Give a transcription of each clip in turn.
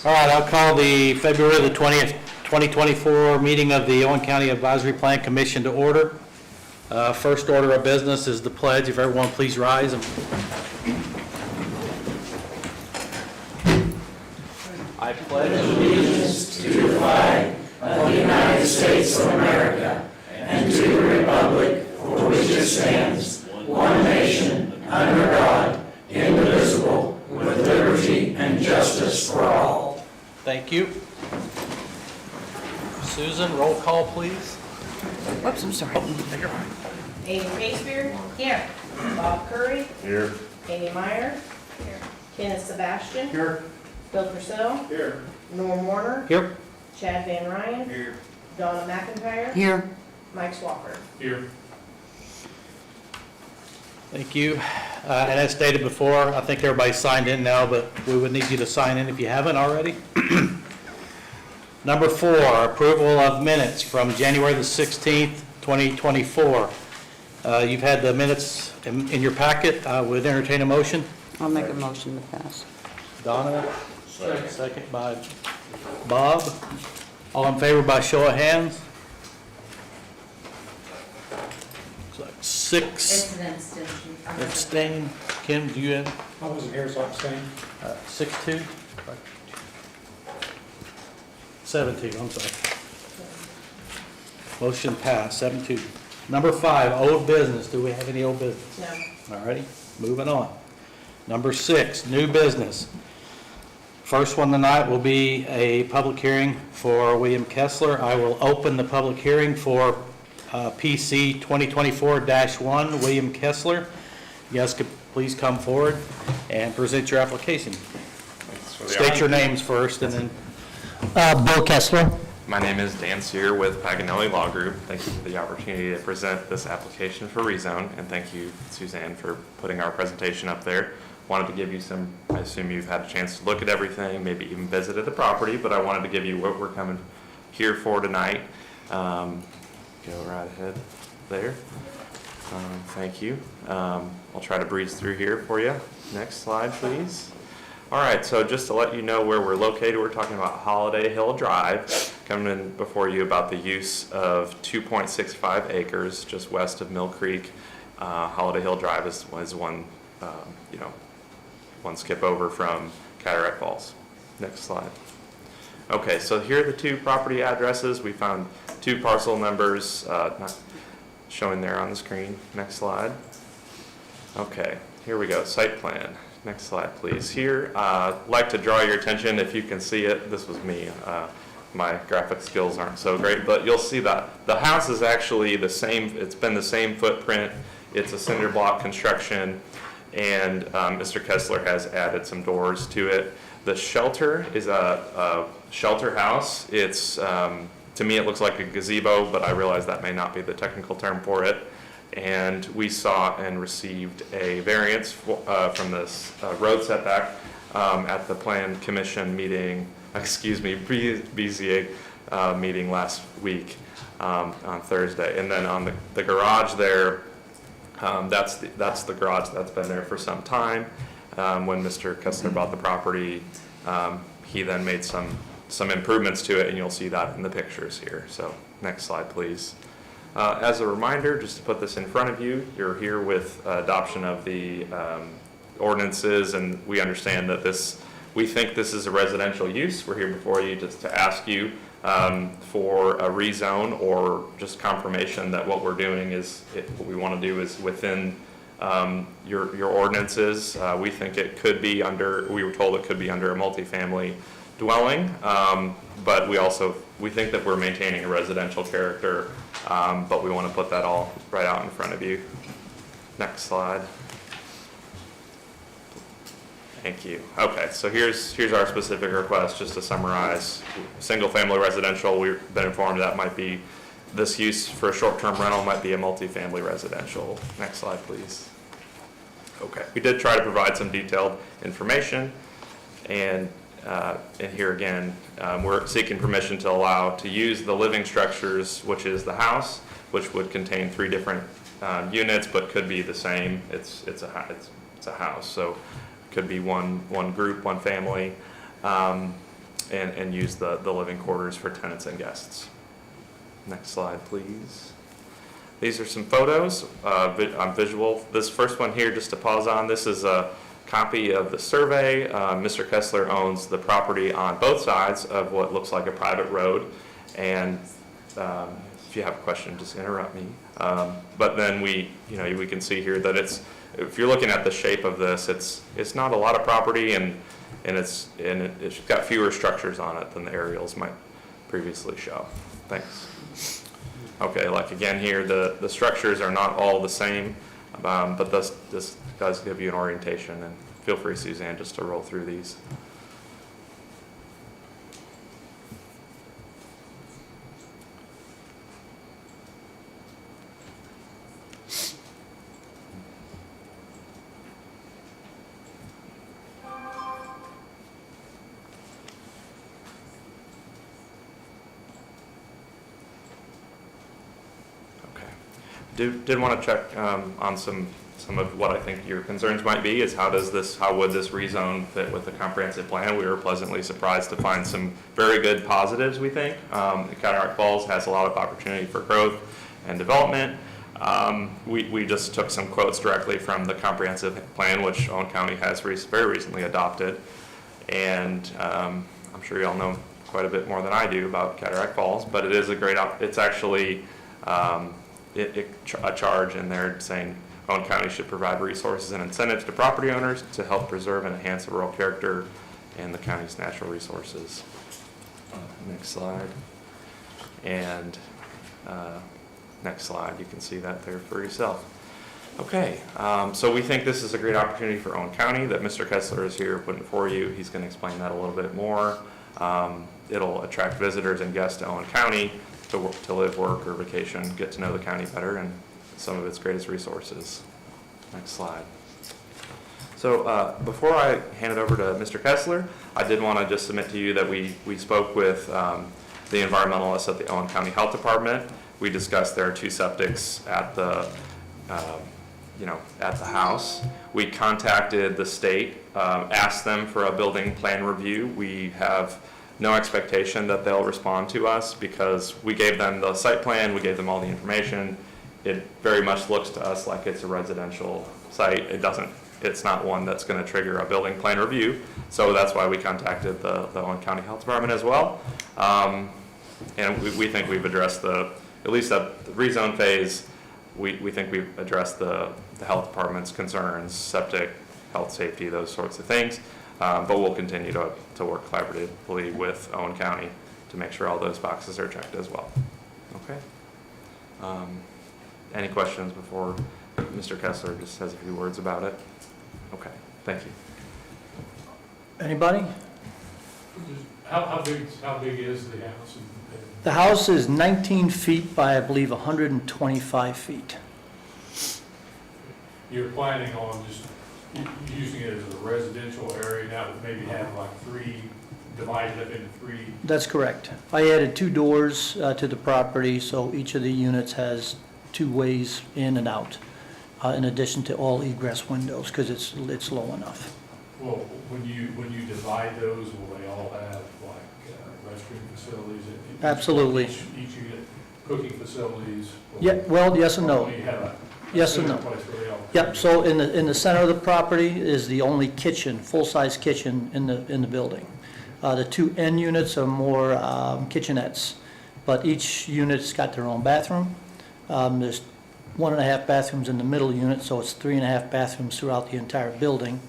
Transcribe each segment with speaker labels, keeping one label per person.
Speaker 1: All right, I'll call the February the 20th, 2024 meeting of the Owen County Advisory Plan Commission to order. First order of business is the pledge. If everyone please rise. I pledge
Speaker 2: allegiance to the flag of the United States of America and to the republic for which it stands, one nation, under God, indivisible, with liberty and justice for all.
Speaker 1: Thank you. Susan, roll call, please.
Speaker 3: Whoops, I'm sorry.
Speaker 4: Amy Shakespeare. Here. Bob Curry.
Speaker 5: Here.
Speaker 4: Amy Meyer. Here. Kenneth Sebastian.
Speaker 5: Here.
Speaker 4: Bill Purcell.
Speaker 5: Here.
Speaker 4: Norm Warner.
Speaker 1: Here.
Speaker 4: Chad Van Ryan.
Speaker 5: Here.
Speaker 4: Donna McIntyre.
Speaker 3: Here.
Speaker 4: Mike Swalker.
Speaker 5: Here.
Speaker 1: Thank you. And as stated before, I think everybody signed in now, but we would need you to sign in if you haven't already. Number 4, approval of minutes from January the 16th, 2024. You've had the minutes in your packet. I would entertain a motion.
Speaker 3: I'll make a motion to pass.
Speaker 1: Donna, second by Bob. All in favor by show of hands? Looks like 6.
Speaker 4: It's an abstention.
Speaker 1: Abstain. Kim, do you have?
Speaker 5: I wasn't here, so I'm staying.
Speaker 1: 6-2? 7-2, I'm sorry. Motion passed, 7-2. Number 5, old business. Do we have any old business?
Speaker 4: No.
Speaker 1: All righty, moving on. Number 6, new business. First one tonight will be a public hearing for William Kessler. I will open the public hearing for PC 2024-1, William Kessler. You guys could please come forward and present your application. State your names first and then.
Speaker 6: Bill Kessler.
Speaker 7: My name is Dan Sear with Paganelli Law Group. Thank you for the opportunity to present this application for rezone, and thank you, Suzanne, for putting our presentation up there. Wanted to give you some, I assume you've had a chance to look at everything, maybe even visited the property, but I wanted to give you what we're coming here for tonight. Go right ahead there. Thank you. I'll try to breeze through here for you. Next slide, please. All right, so just to let you know where we're located, we're talking about Holiday Hill Drive, coming in before you about the use of 2.65 acres just west of Mill Creek. Holiday Hill Drive is one, one skip over from Cataract Falls. Next slide. Okay, so here are the 2 property addresses. We found 2 parcel numbers not showing there on the screen. Next slide. Okay, here we go, site plan. Next slide, please. Here, I'd like to draw your attention, if you can see it, this was me. My graphic skills aren't so great, but you'll see that the house is actually the same, it's been the same footprint. It's a cinder block construction, and Mr. Kessler has added some doors to it. The shelter is a shelter house. It's, to me, it looks like a gazebo, but I realize that may not be the technical term for it. And we saw and received a variance from this road setback at the Plan Commission meeting, BZA meeting last week on Thursday. And then on the garage there, that's the garage that's been there for some time. When Mr. Kessler bought the property, he then made some improvements to it, and you'll see that in the pictures here. So next slide, please. As a reminder, just to put this in front of you, you're here with adoption of the ordinances, and we understand that we think this is a residential use. We're here before you just to ask you for a rezone or just confirmation that what we're doing is, what we want to do is within your ordinances. We think it could be under, we were told it could be under a multifamily dwelling, but we think that we're maintaining a residential character, but we want to put that all right out in front of you. Next slide. Thank you. Okay, so here's our specific request, just to summarize. Single-family residential, we've been informed that might be, this use for a short-term rental might be a multifamily residential. Next slide, please. Okay, we did try to provide some detailed information, and here again, we're seeking permission to allow to use the living structures, which is the house, which would contain 3 different units, but could be the same. It's a house, so it could be one group, one family, and use the living quarters for tenants and guests. Next slide, please. These are some photos on visual. This first one here, just to pause on, this is a copy of the survey. Mr. Kessler owns the property on both sides of what looks like a private road. And if you have a question, just interrupt me. But then we can see here that if you're looking at the shape of this, it's not a lot of property, and it's got fewer structures on it than the aerials might previously show. Thanks. Okay, like again here, the structures are not all the same, but this does give you an orientation, and feel free, Suzanne, just to roll through these. Did want to check on some of what I think your concerns might be, is how would this rezone fit with the comprehensive plan? We were pleasantly surprised to find some very good positives, we think. Cataract Falls has a lot of opportunity for growth and development. We just took some quotes directly from the comprehensive plan, which Owen County has very recently adopted. And I'm sure you all know quite a bit more than I do about Cataract Falls, but it is it's actually a charge in there saying Owen County should provide resources and incentives to property owners to help preserve and enhance the rural character and the county's natural resources. Next slide. And next slide, you can see that there for yourself. Okay, so we think this is a great opportunity for Owen County that Mr. Kessler is here putting for you. He's going to explain that a little bit more. It'll attract visitors and guests to Owen County to live, work, or vacation, get to know the county better and some of its greatest resources. Next slide. So before I hand it over to Mr. Kessler, I did want to just submit to you that we spoke with the environmentalists at the Owen County Health Department. We discussed there are 2 septics at the house. We contacted the state, asked them for a building plan review. We have no expectation that they'll respond to us because we gave them the site plan, we gave them all the information. It very much looks to us like it's a residential site. It's not one that's going to trigger a building plan review. So that's why we contacted the Owen County Health Department as well. And we think we've addressed at least at the rezone phase, we think we've addressed the health department's concerns, septic, health safety, those sorts of things. But we'll continue to work collaboratively with Owen County to make sure all those boxes are checked as well. Okay. Any questions before Mr. Kessler just says a few words about it? Okay, thank you.
Speaker 6: Anybody?
Speaker 5: How big is the house?
Speaker 6: The house is 19 feet by, I believe, 125 feet.
Speaker 5: You're planning on just using it as a residential area now, would maybe have like 3, divided up into 3?
Speaker 6: That's correct. I added 2 doors to the property, so each of the units has 2 ways in and out, in addition to all egress windows, because it's low enough.
Speaker 5: Well, when you divide those, will they all have like restroom facilities?
Speaker 6: Absolutely.
Speaker 5: Each unit, cooking facilities?
Speaker 6: Yeah, well, yes and no.
Speaker 5: Or you have a
Speaker 6: Yes and no.
Speaker 5: place where they all-
Speaker 6: Yep, so in the center of the property is the only kitchen, full-size kitchen in the building. The 2 end units are more kitchenettes, but each unit's got their own bathroom. There's 1.5 bathrooms in the middle unit, so it's 3.5 bathrooms throughout the entire building.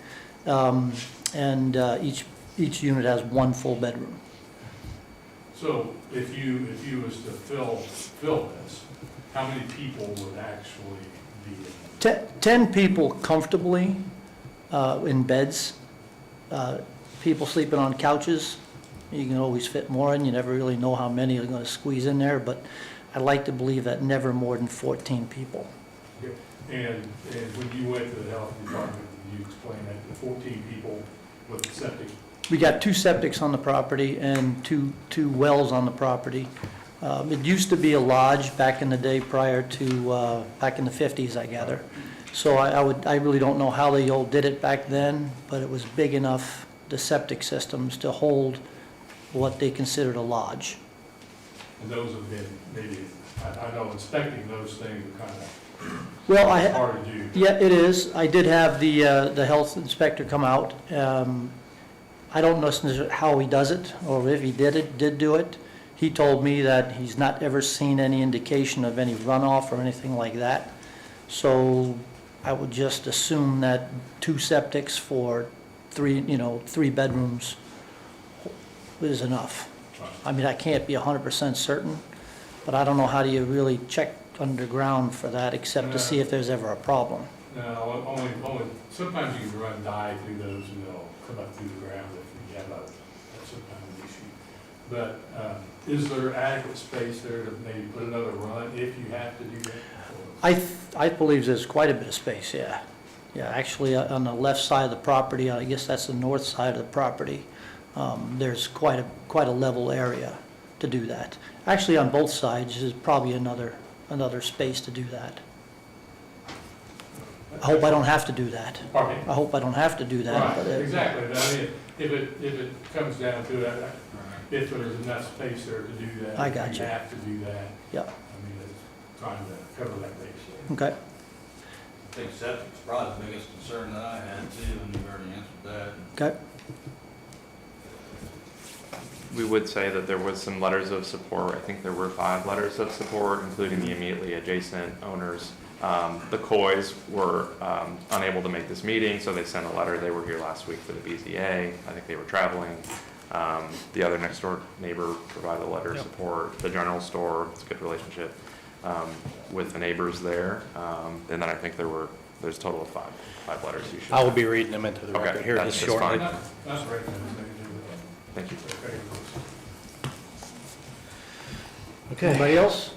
Speaker 6: And each unit has one full bedroom.
Speaker 5: So if you was to fill this, how many people would actually be in?
Speaker 6: 10 people comfortably in beds. People sleeping on couches. You can always fit more in. You never really know how many are going to squeeze in there, but I'd like to believe that never more than 14 people.
Speaker 5: And when you went to the health department, you explained that the 14 people with the septic.
Speaker 6: We got 2 septics on the property and two wells on the property. It used to be a lodge back in the day prior to, back in the 50s, I gather. So I really don't know how they all did it back then, but it was big enough, the septic systems, to hold what they considered a lodge.
Speaker 5: And those have been maybe, I know inspecting those things are kind of
Speaker 6: Well,
Speaker 5: hard to do.
Speaker 6: yeah, it is. I did have the health inspector come out. I don't know how he does it, or if he did do it. He told me that he's not ever seen any indication of any runoff or anything like that. So I would just assume that 2 septics for 3 bedrooms is enough. I mean, I can't be 100% certain, but I don't know how do you really check underground for that except to see if there's ever a problem.
Speaker 5: No, only, sometimes you can run dye through those and they'll come up through the ground if you have that's sometimes an issue. But is there adequate space there to maybe put another run if you have to do that?
Speaker 6: I believe there's quite a bit of space, yeah. Yeah, actually, on the left side of the property, I guess that's the north side of the property, there's quite a level area to do that. Actually, on both sides, there's probably another space to do that. I hope I don't have to do that.
Speaker 5: Pardon me?
Speaker 6: I hope I don't have to do that.
Speaker 5: Right,
Speaker 6: but
Speaker 5: exactly. But I mean, if it comes down to it, if there's enough space there to do that.
Speaker 6: I got
Speaker 5: if
Speaker 6: you.
Speaker 5: have to do that.
Speaker 6: Yeah,
Speaker 5: I mean, it's trying to cover that base.
Speaker 6: okay.
Speaker 8: I think septic's probably the biggest concern that I had too, and you've already answered that.
Speaker 6: Okay.
Speaker 7: We would say that there was some letters of support. I think there were 5 letters of support, including the immediately adjacent owners. The Coys were unable to make this meeting, so they sent a letter. They were here last week for the BZA. I think they were traveling. The other next door neighbor provided a letter of support. The general store, it's a good relationship with the neighbors there. And then I think there's a total of 5 letters you should.
Speaker 1: I will be reading them into the
Speaker 7: Okay,
Speaker 1: record here
Speaker 7: that's
Speaker 1: just
Speaker 7: just
Speaker 1: shortly.
Speaker 7: fine.
Speaker 5: That's right.
Speaker 7: Thank you.
Speaker 1: Okay,
Speaker 6: Anybody else?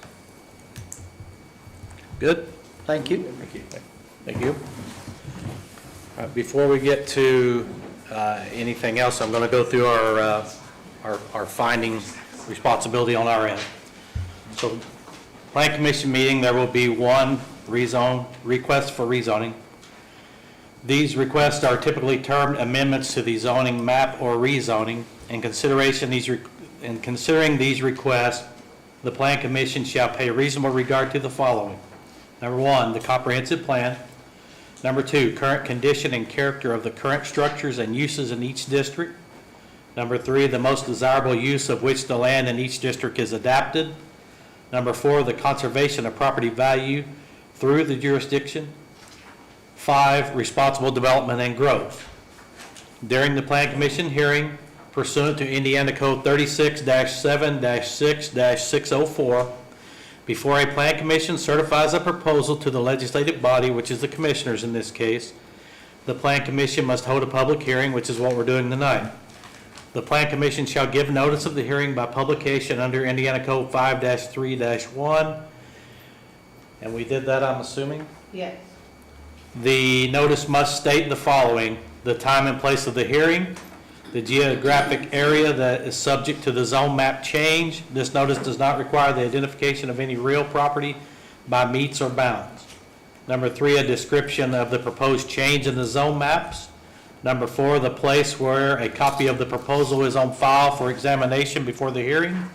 Speaker 1: good?
Speaker 6: Thank you.
Speaker 1: Thank you. Thank you. All right, before we get to anything else, I'm going to go through our finding responsibility on our end. So, Plan Commission meeting, there will be 1 request for rezoning. These requests are typically termed amendments to the zoning map or rezoning. In considering these requests, the Plan Commission shall pay reasonable regard to the following. Number 1, the comprehensive plan. Number 2, current condition and character of the current structures and uses in each district. Number 3, the most desirable use of which the land in each district is adapted. Number 4, the conservation of property value through the jurisdiction. 5, responsible development and growth. During the Plan Commission hearing pursuant to Indiana Code 36-7-6-604, before a Plan Commission certifies a proposal to the legislative body, which is the commissioners in this case, the Plan Commission must hold a public hearing, which is what we're doing tonight. The Plan Commission shall give notice of the hearing by publication under Indiana Code 5-3-1. And we did that, I'm assuming?
Speaker 4: Yes.
Speaker 1: The notice must state the following: the time and place of the hearing, the geographic area that is subject to the zone map change. This notice does not require the identification of any real property by meets or bounds. Number 3, a description of the proposed change in the zone maps. Number 4, the place where a copy of the proposal is on file for examination before the hearing.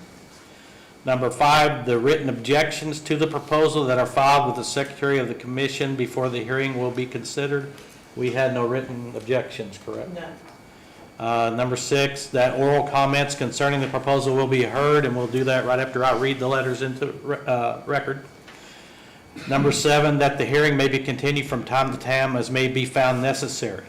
Speaker 1: Number 5, the written objections to the proposal that are filed with the Secretary of the Commission before the hearing will be considered. We had no written objections, correct?
Speaker 4: No.
Speaker 1: Number 6, that oral comments concerning the proposal will be heard, and we'll do that right after I read the letters into record. Number 7, that the hearing may be continued from time to time as may be found necessary.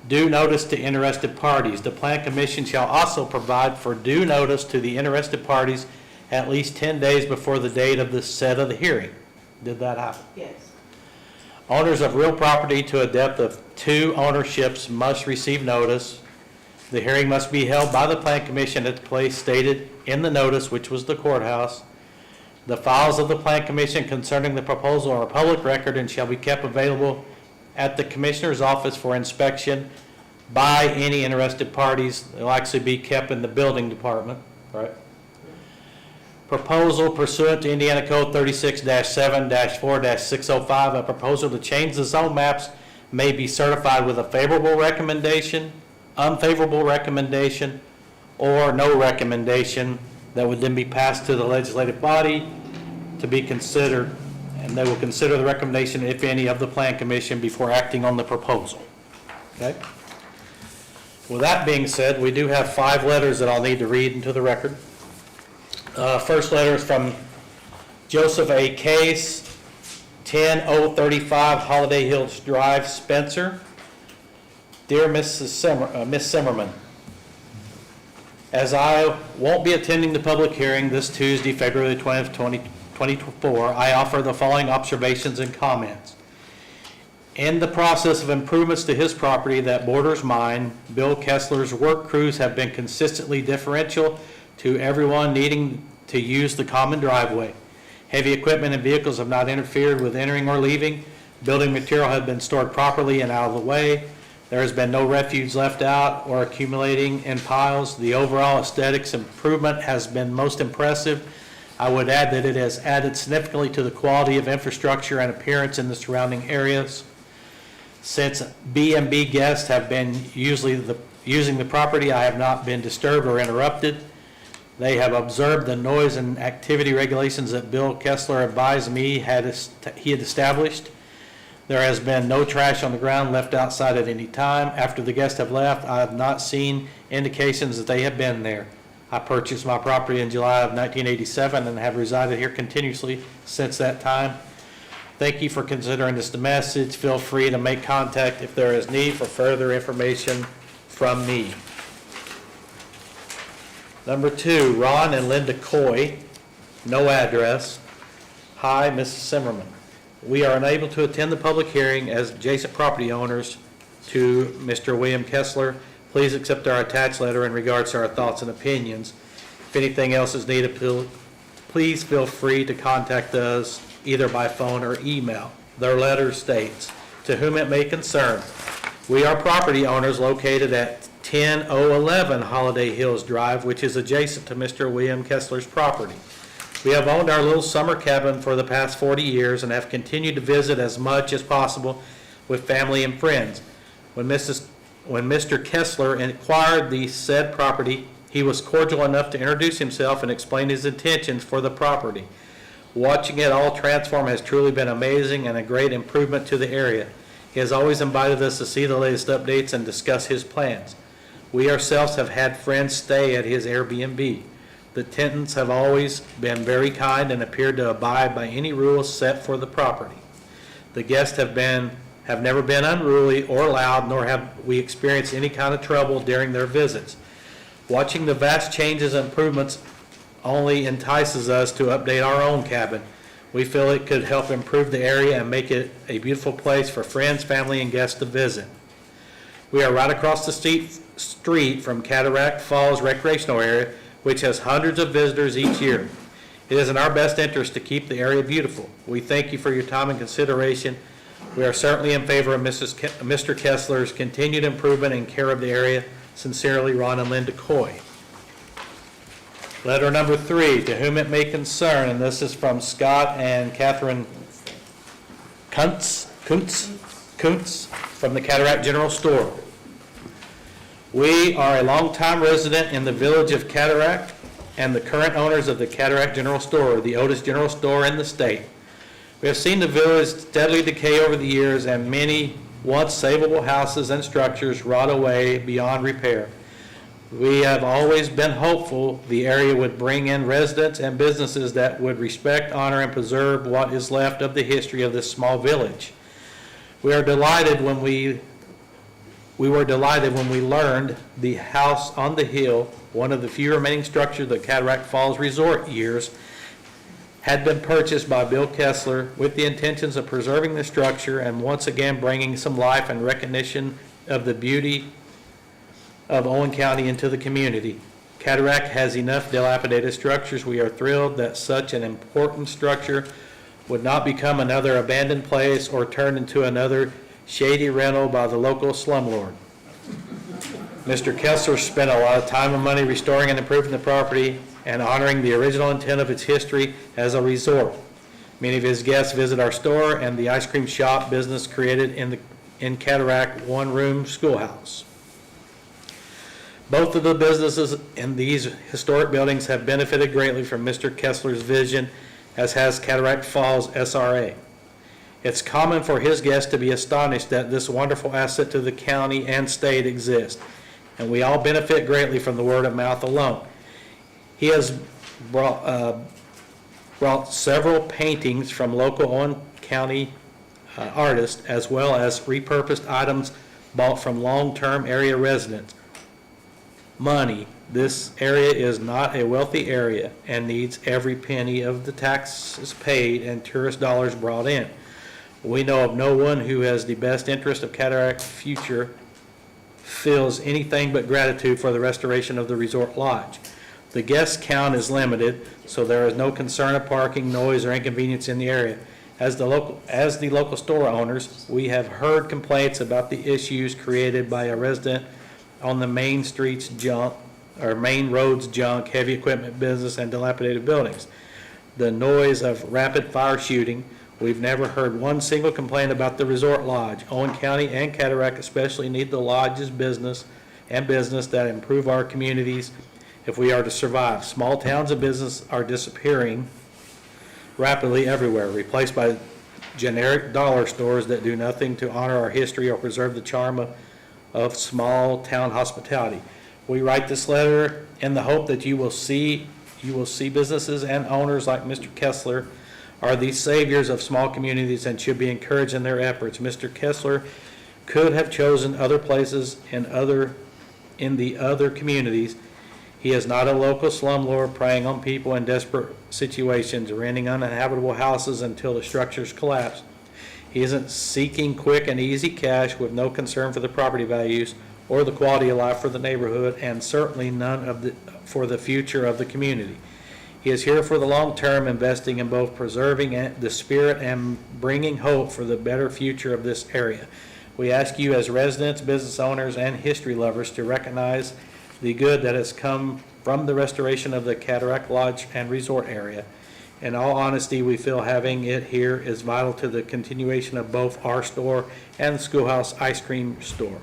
Speaker 1: Due notice to interested parties. The Plan Commission shall also provide for due notice to the interested parties at least 10 days before the date of the set of the hearing. Did that happen?
Speaker 4: Yes.
Speaker 1: Owners of real property to a depth of 2 ownerships must receive notice. The hearing must be held by the Plan Commission at the place stated in the notice, which was the courthouse. The files of the Plan Commission concerning the proposal are a public record and shall be kept available at the Commissioner's office for inspection by any interested parties. They'll actually be kept in the building department, right? Proposal pursuant to Indiana Code 36-7-4-605, a proposal to change the zone maps may be certified with a favorable recommendation, unfavorable recommendation, or no recommendation that would then be passed to the legislative body to be considered, and they will consider the recommendation, if any, of the Plan Commission before acting on the proposal. Okay? With that being said, we do have 5 letters that I'll need to read into the record. First letter is from Joseph A. Case, 10035 Holiday Hills Drive, Spencer. Dear Miss Zimmerman, as I won't be attending the public hearing this Tuesday, February 20th, 2024, I offer the following observations and comments. In the process of improvements to his property that borders mine, Bill Kessler's work crews have been consistently differential to everyone needing to use the common driveway. Heavy equipment and vehicles have not interfered with entering or leaving. Building material has been stored properly and out of the way. There has been no refuse left out or accumulating in piles. The overall aesthetics improvement has been most impressive. I would add that it has added significantly to the quality of infrastructure and appearance in the surrounding areas. Since B&B guests have been using the property, I have not been disturbed or interrupted. They have observed the noise and activity regulations that Bill Kessler advised me he had established. There has been no trash on the ground left outside at any time. After the guests have left, I have not seen indications that they have been there. I purchased my property in July of 1987 and have resided here continuously since that time. Thank you for considering this message. Feel free to make contact if there is need for further information from me. Number 2, Ron and Linda Coy, no address. Hi, Mrs. Zimmerman. We are unable to attend the public hearing as adjacent property owners to Mr. William Kessler. Please accept our attached letter in regards to our thoughts and opinions. If anything else is needed, please feel free to contact us either by phone or email. Their letter states, to whom it may concern, we are property owners located at 10011 Holiday Hills Drive, which is adjacent to Mr. William Kessler's property. We have owned our little summer cabin for the past 40 years and have continued to visit as much as possible with family and friends. When Mr. Kessler acquired the said property, he was cordial enough to introduce himself and explain his intentions for the property. Watching it all transform has truly been amazing and a great improvement to the area. He has always invited us to see the latest updates and discuss his plans. We ourselves have had friends stay at his Airbnb. The tenants have always been very kind and appeared to abide by any rules set for the property. The guests have never been unruly or loud, nor have we experienced any kind of trouble during their visits. Watching the vast changes and improvements only entices us to update our own cabin. We feel it could help improve the area and make it a beautiful place for friends, family, and guests to visit. We are right across the street from Cataract Falls Recreational Area, which has hundreds of visitors each year. It is in our best interest to keep the area beautiful. We thank you for your time and consideration. We are certainly in favor of Mr. Kessler's continued improvement and care of the area. Sincerely, Ron and Linda Coy. Letter number 3, to whom it may concern, and this is from Scott and Catherine Kuntz from the Cataract General Store. We are a longtime resident in the village of Cataract and the current owners of the Cataract General Store, the oldest general store in the state. We have seen the village steadily decay over the years and many once savable houses and structures rot away beyond repair. We have always been hopeful the area would bring in residents and businesses that would respect, honor, and preserve what is left of the history of this small village. We were delighted when we learned the house on the hill, one of the few remaining structures of the Cataract Falls Resort years, had been purchased by Bill Kessler with the intentions of preserving the structure and once again bringing some life and recognition of the beauty of Owen County into the community. Cataract has enough dilapidated structures. We are thrilled that such an important structure would not become another abandoned place or turn into another shady rental by the local slumlord. Mr. Kessler spent a lot of time and money restoring and improving the property and honoring the original intent of its history as a resort. Many of his guests visit our store and the ice cream shop business created in Cataract one-room schoolhouse. Both of the businesses in these historic buildings have benefited greatly from Mr. Kessler's vision, as has Cataract Falls SRA. It's common for his guests to be astonished that this wonderful asset to the county and state exists, and we all benefit greatly from the word of mouth alone. He has brought several paintings from local Owen County artists, as well as repurposed items bought from long-term area residents. Money. This area is not a wealthy area and needs every penny of the taxes paid and tourist dollars brought in. We know of no one who has the best interest of Cataract's future feels anything but gratitude for the restoration of the resort lodge. The guest count is limited, so there is no concern of parking, noise, or inconvenience in the area. As the local store owners, we have heard complaints about the issues created by a resident on the main streets junk, or main roads junk, heavy equipment business, and dilapidated buildings. The noise of rapid fire shooting. We've never heard one single complaint about the resort lodge. Owen County and Cataract especially need the lodge's business that improve our communities if we are to survive. Small towns and business are disappearing rapidly everywhere, replaced by generic dollar stores that do nothing to honor our history or preserve the charm of small town hospitality. We write this letter in the hope that you will see businesses and owners like Mr. Kessler are the saviors of small communities and should be encouraged in their efforts. Mr. Kessler could have chosen other places in the other communities. He is not a local slumlord preying on people in desperate situations, renting uninhabitable houses until the structures collapse. He isn't seeking quick and easy cash with no concern for the property values or the quality of life for the neighborhood, and certainly none for the future of the community. He is here for the long term, investing in both preserving the spirit and bringing hope for the better future of this area. We ask you as residents, business owners, and history lovers to recognize the good that has come from the restoration of the Cataract Lodge and Resort area. In all honesty, we feel having it here is vital to the continuation of both our store and the schoolhouse ice cream store.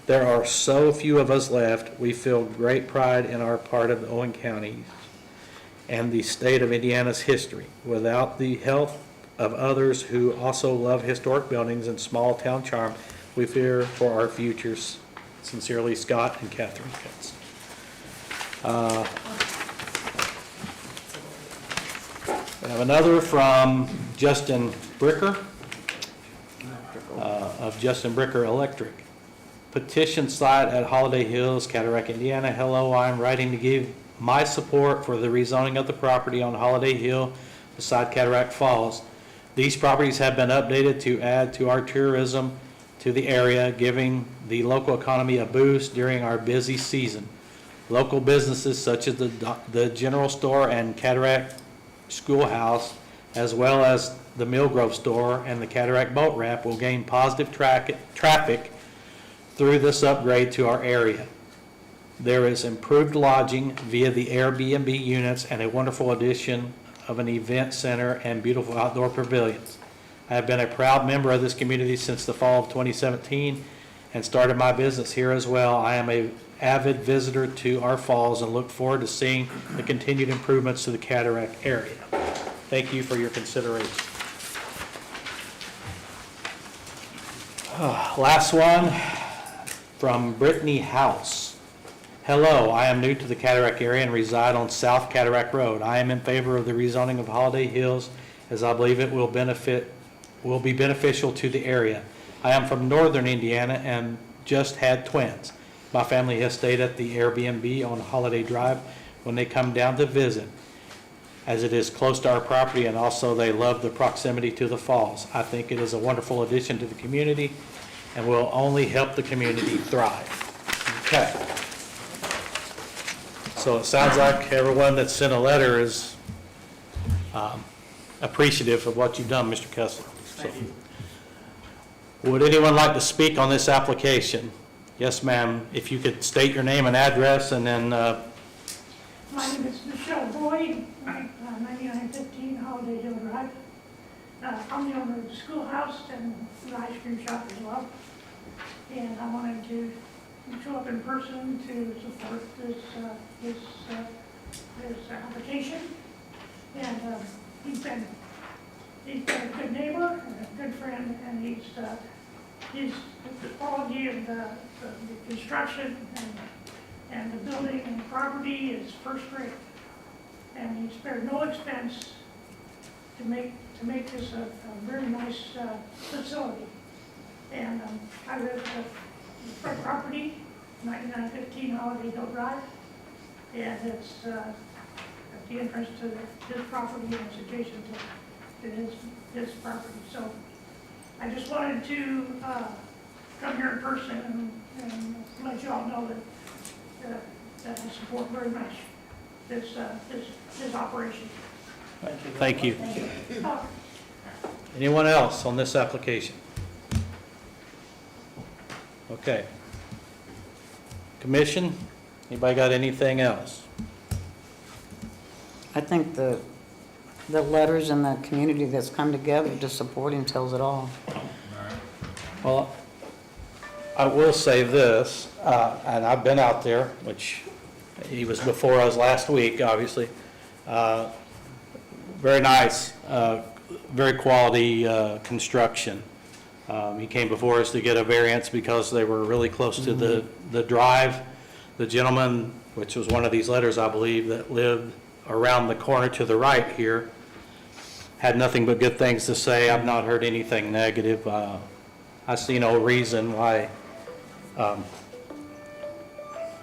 Speaker 1: There are so few of us left. We feel great pride in our part of the Owen County and the state of Indiana's history. Without the help of others who also love historic buildings and small town charm, we fear for our futures. Sincerely, Scott and Catherine Pitts. We have another from Justin Bricker of Justin Bricker Electric. Petition site at Holiday Hills, Cataract, Indiana. Hello, I'm writing to give my support for the rezoning of the property on Holiday Hill beside Cataract Falls. These properties have been updated to add to our tourism to the area, giving the local economy a boost during our busy season. Local businesses such as the general store and Cataract Schoolhouse, as well as the Millgrove store and the Cataract Boat Ramp, will gain positive traffic through this upgrade to our area. There is improved lodging via the Airbnb units and a wonderful addition of an event center and beautiful outdoor pavilions. I have been a proud member of this community since the fall of 2017 and started my business here as well. I am an avid visitor to our falls and look forward to seeing the continued improvements to the Cataract area. Thank you for your consideration. Last one from Brittany House. Hello, I am new to the Cataract area and reside on South Cataract Road. I am in favor of the rezoning of Holiday Hills as I believe it will be beneficial to the area. I am from northern Indiana and just had twins. My family has stayed at the Airbnb on Holiday Drive when they come down to visit, as it is close to our property, and also they love the proximity to the falls. I think it is a wonderful addition to the community and will only help the community thrive. Okay. So it sounds like everyone that sent a letter is appreciative of what you've done, Mr. Kessler. Thank you. Would anyone like to speak on this application? Yes, ma'am. If you could state your name and address, and then
Speaker 9: My name is Michelle Boyd, 9915 Holiday Hill Drive. I'm the owner of the schoolhouse and the ice cream shop as well. And I wanted to show up in person to support this application. And he's been a good neighbor and a good friend, and the quality of the construction and the building and the property is first rate. And he spared no expense to make this a very nice facility. And I live at the front property, 9915 Holiday Hill Drive, and it's at the entrance to his property, and it's adjacent to his property. So I just wanted to come here in person and let you all know that I support very much this operation.
Speaker 1: thank you. Anyone else on this application? Okay. Commission, anybody got anything else?
Speaker 3: I think the letters and the community that's come together to support him tells it all.
Speaker 1: Well, I will say this, and I've been out there, which he was before us last week, obviously. Very nice, very quality construction. He came before us to get a variance because they were really close to the drive. The gentleman, which was one of these letters, I believe, that lived around the corner to the right here, had nothing but good things to say. I've not heard anything negative. I see no reason why,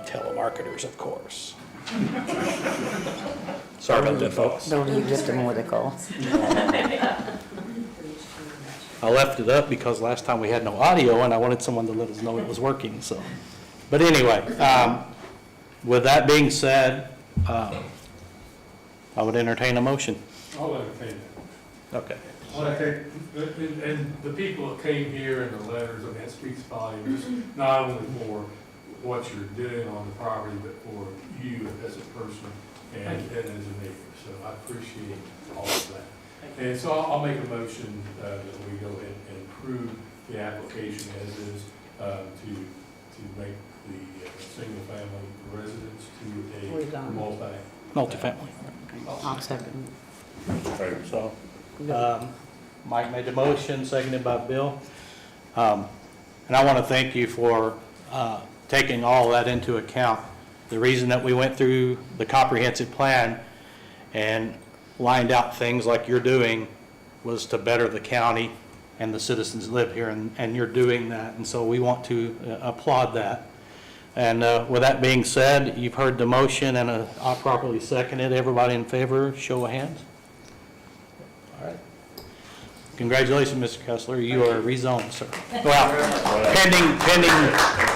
Speaker 1: telemarketers, of course. Sorry about that, folks.
Speaker 3: Those are just what they call.
Speaker 1: I left it up because last time we had no audio and I wanted someone to let us know it was working, so. But anyway, with that being said, I would entertain a motion.
Speaker 5: I'll entertain that.
Speaker 1: Okay.
Speaker 5: And the people that came here and the letters, I mean, that speaks volumes, not only for what you're doing on the property, but for you as a person and as a neighbor. So I appreciate all of that. And so I'll make a motion that we go ahead and approve the application as is to make the single-family residence to a
Speaker 1: Multifamily.
Speaker 3: I'll second.
Speaker 1: So, Mike made the motion, seconded by Bill. And I want to thank you for taking all that into account. The reason that we went through the comprehensive plan and lined out things like you're doing was to better the county and the citizens that live here, and you're doing that, and so we want to applaud that. And with that being said, you've heard the motion, and I'll properly second it. Everybody in favor, show of hands. All right. Congratulations, Mr. Kessler. You are rezoned, sir. Well,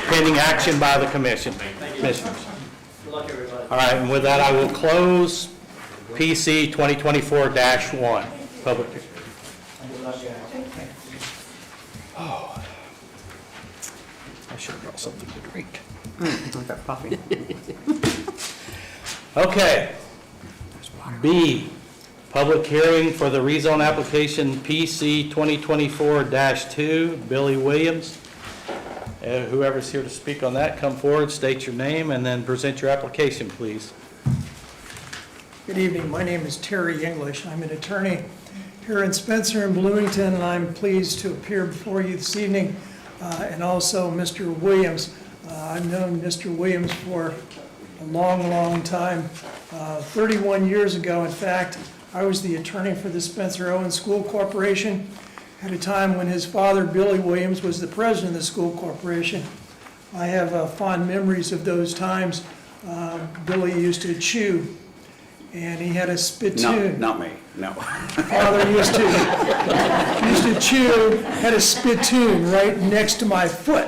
Speaker 1: pending action by the commissioners.
Speaker 2: Good luck, everybody.
Speaker 1: All right, and with that, I will close PC 2024-1, public. Oh, I should have brought something to drink.
Speaker 3: I've got coffee.
Speaker 1: Okay. B, public hearing for the rezone application PC 2024-2, Billy Williams. Whoever's here to speak on that, come forward, state your name, and then present your application, please.
Speaker 10: Good evening. My name is Terry English. I'm an attorney here in Spencer and Bloomington, and I'm pleased to appear before you this evening. And also Mr. Williams. I've known Mr. Williams for a long, long time. 31 years ago, in fact, I was the attorney for the Spencer Owen School Corporation at a time when his father, Billy Williams, was the president of the school corporation. I have fond memories of those times. Billy used to chew, and he had a spittoon.
Speaker 2: Not me, no.
Speaker 10: Father used to chew, had a spittoon right next to my foot.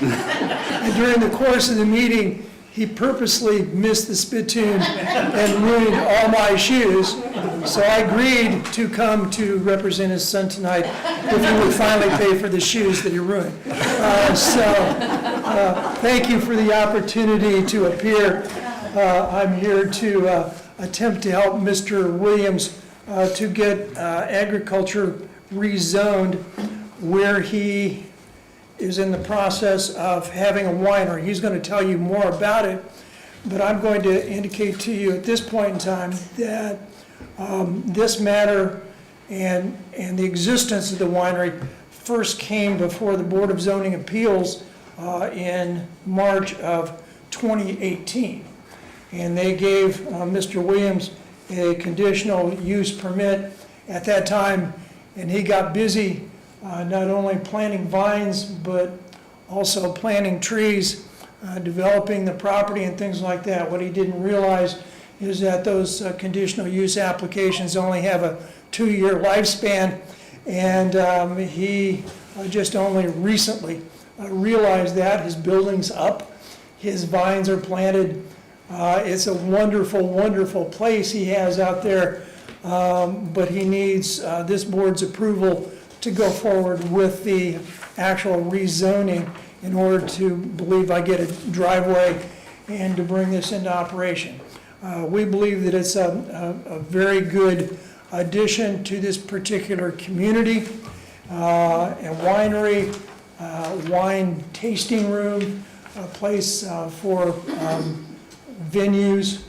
Speaker 10: And during the course of the meeting, he purposely missed the spittoon and ruined all my shoes. So I agreed to come to represent his son tonight if he would finally pay for the shoes that he ruined. Thank you for the opportunity to appear. I'm here to attempt to help Mr. Williams to get agriculture rezoned where he is in the process of having a winery. He's going to tell you more about it, but I'm going to indicate to you at this point in time that this matter and the existence of the winery first came before the Board of Zoning Appeals in March of 2018. And they gave Mr. Williams a conditional use permit at that time, and he got busy not only planting vines, but also planting trees, developing the property and things like that. What he didn't realize is that those conditional use applications only have a 2-year lifespan, and he just only recently realized that. His building's up, his vines are planted. It's a wonderful, wonderful place he has out there, but he needs this board's approval to go forward with the actual rezoning in order to believe I get a driveway and to bring this into operation. We believe that it's a very good addition to this particular community, a winery, wine tasting room, a place for venues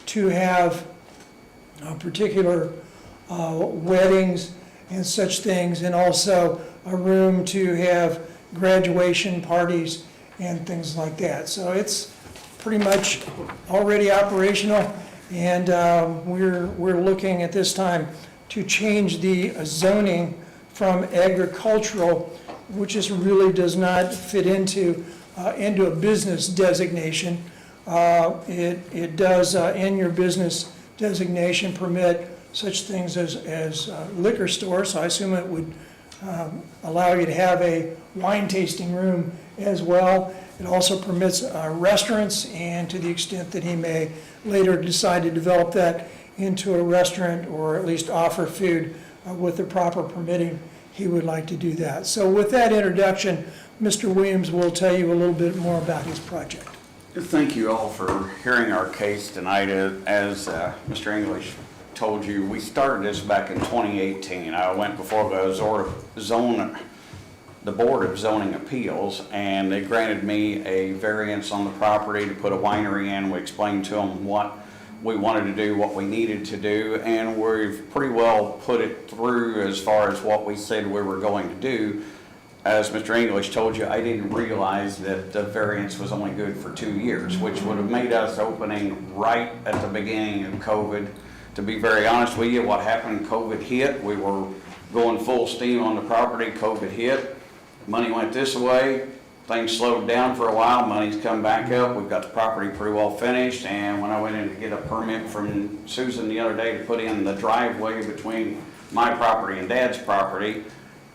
Speaker 10: to have particular weddings and such things, and also a room to have graduation parties and things like that. So it's pretty much already operational, and we're looking at this time to change the zoning from agricultural, which just really does not fit into a business designation. It does, in your business designation, permit such things as liquor store, so I assume it would allow you to have a wine tasting room as well. It also permits restaurants, and to the extent that he may later decide to develop that into a restaurant or at least offer food with the proper permitting, he would like to do that. So with that introduction, Mr. Williams will tell you a little bit more about his project.
Speaker 2: Thank you all for hearing our case tonight. As Mr. English told you, we started this back in 2018. I went before the Board of Zoning Appeals, and they granted me a variance on the property to put a winery in. We explained to them what we wanted to do, what we needed to do, and we've pretty well put it through as far as what we said we were going to do. As Mr. English told you, I didn't realize that the variance was only good for 2 years, which would have made us opening right at the beginning of COVID. To be very honest with you, what happened, COVID hit. We were going full steam on the property, COVID hit. Money went this way, things slowed down for a while, money's come back up. We've got the property pretty well finished, and when I went in to get a permit from Susan the other day to put in the driveway between my property and Dad's property,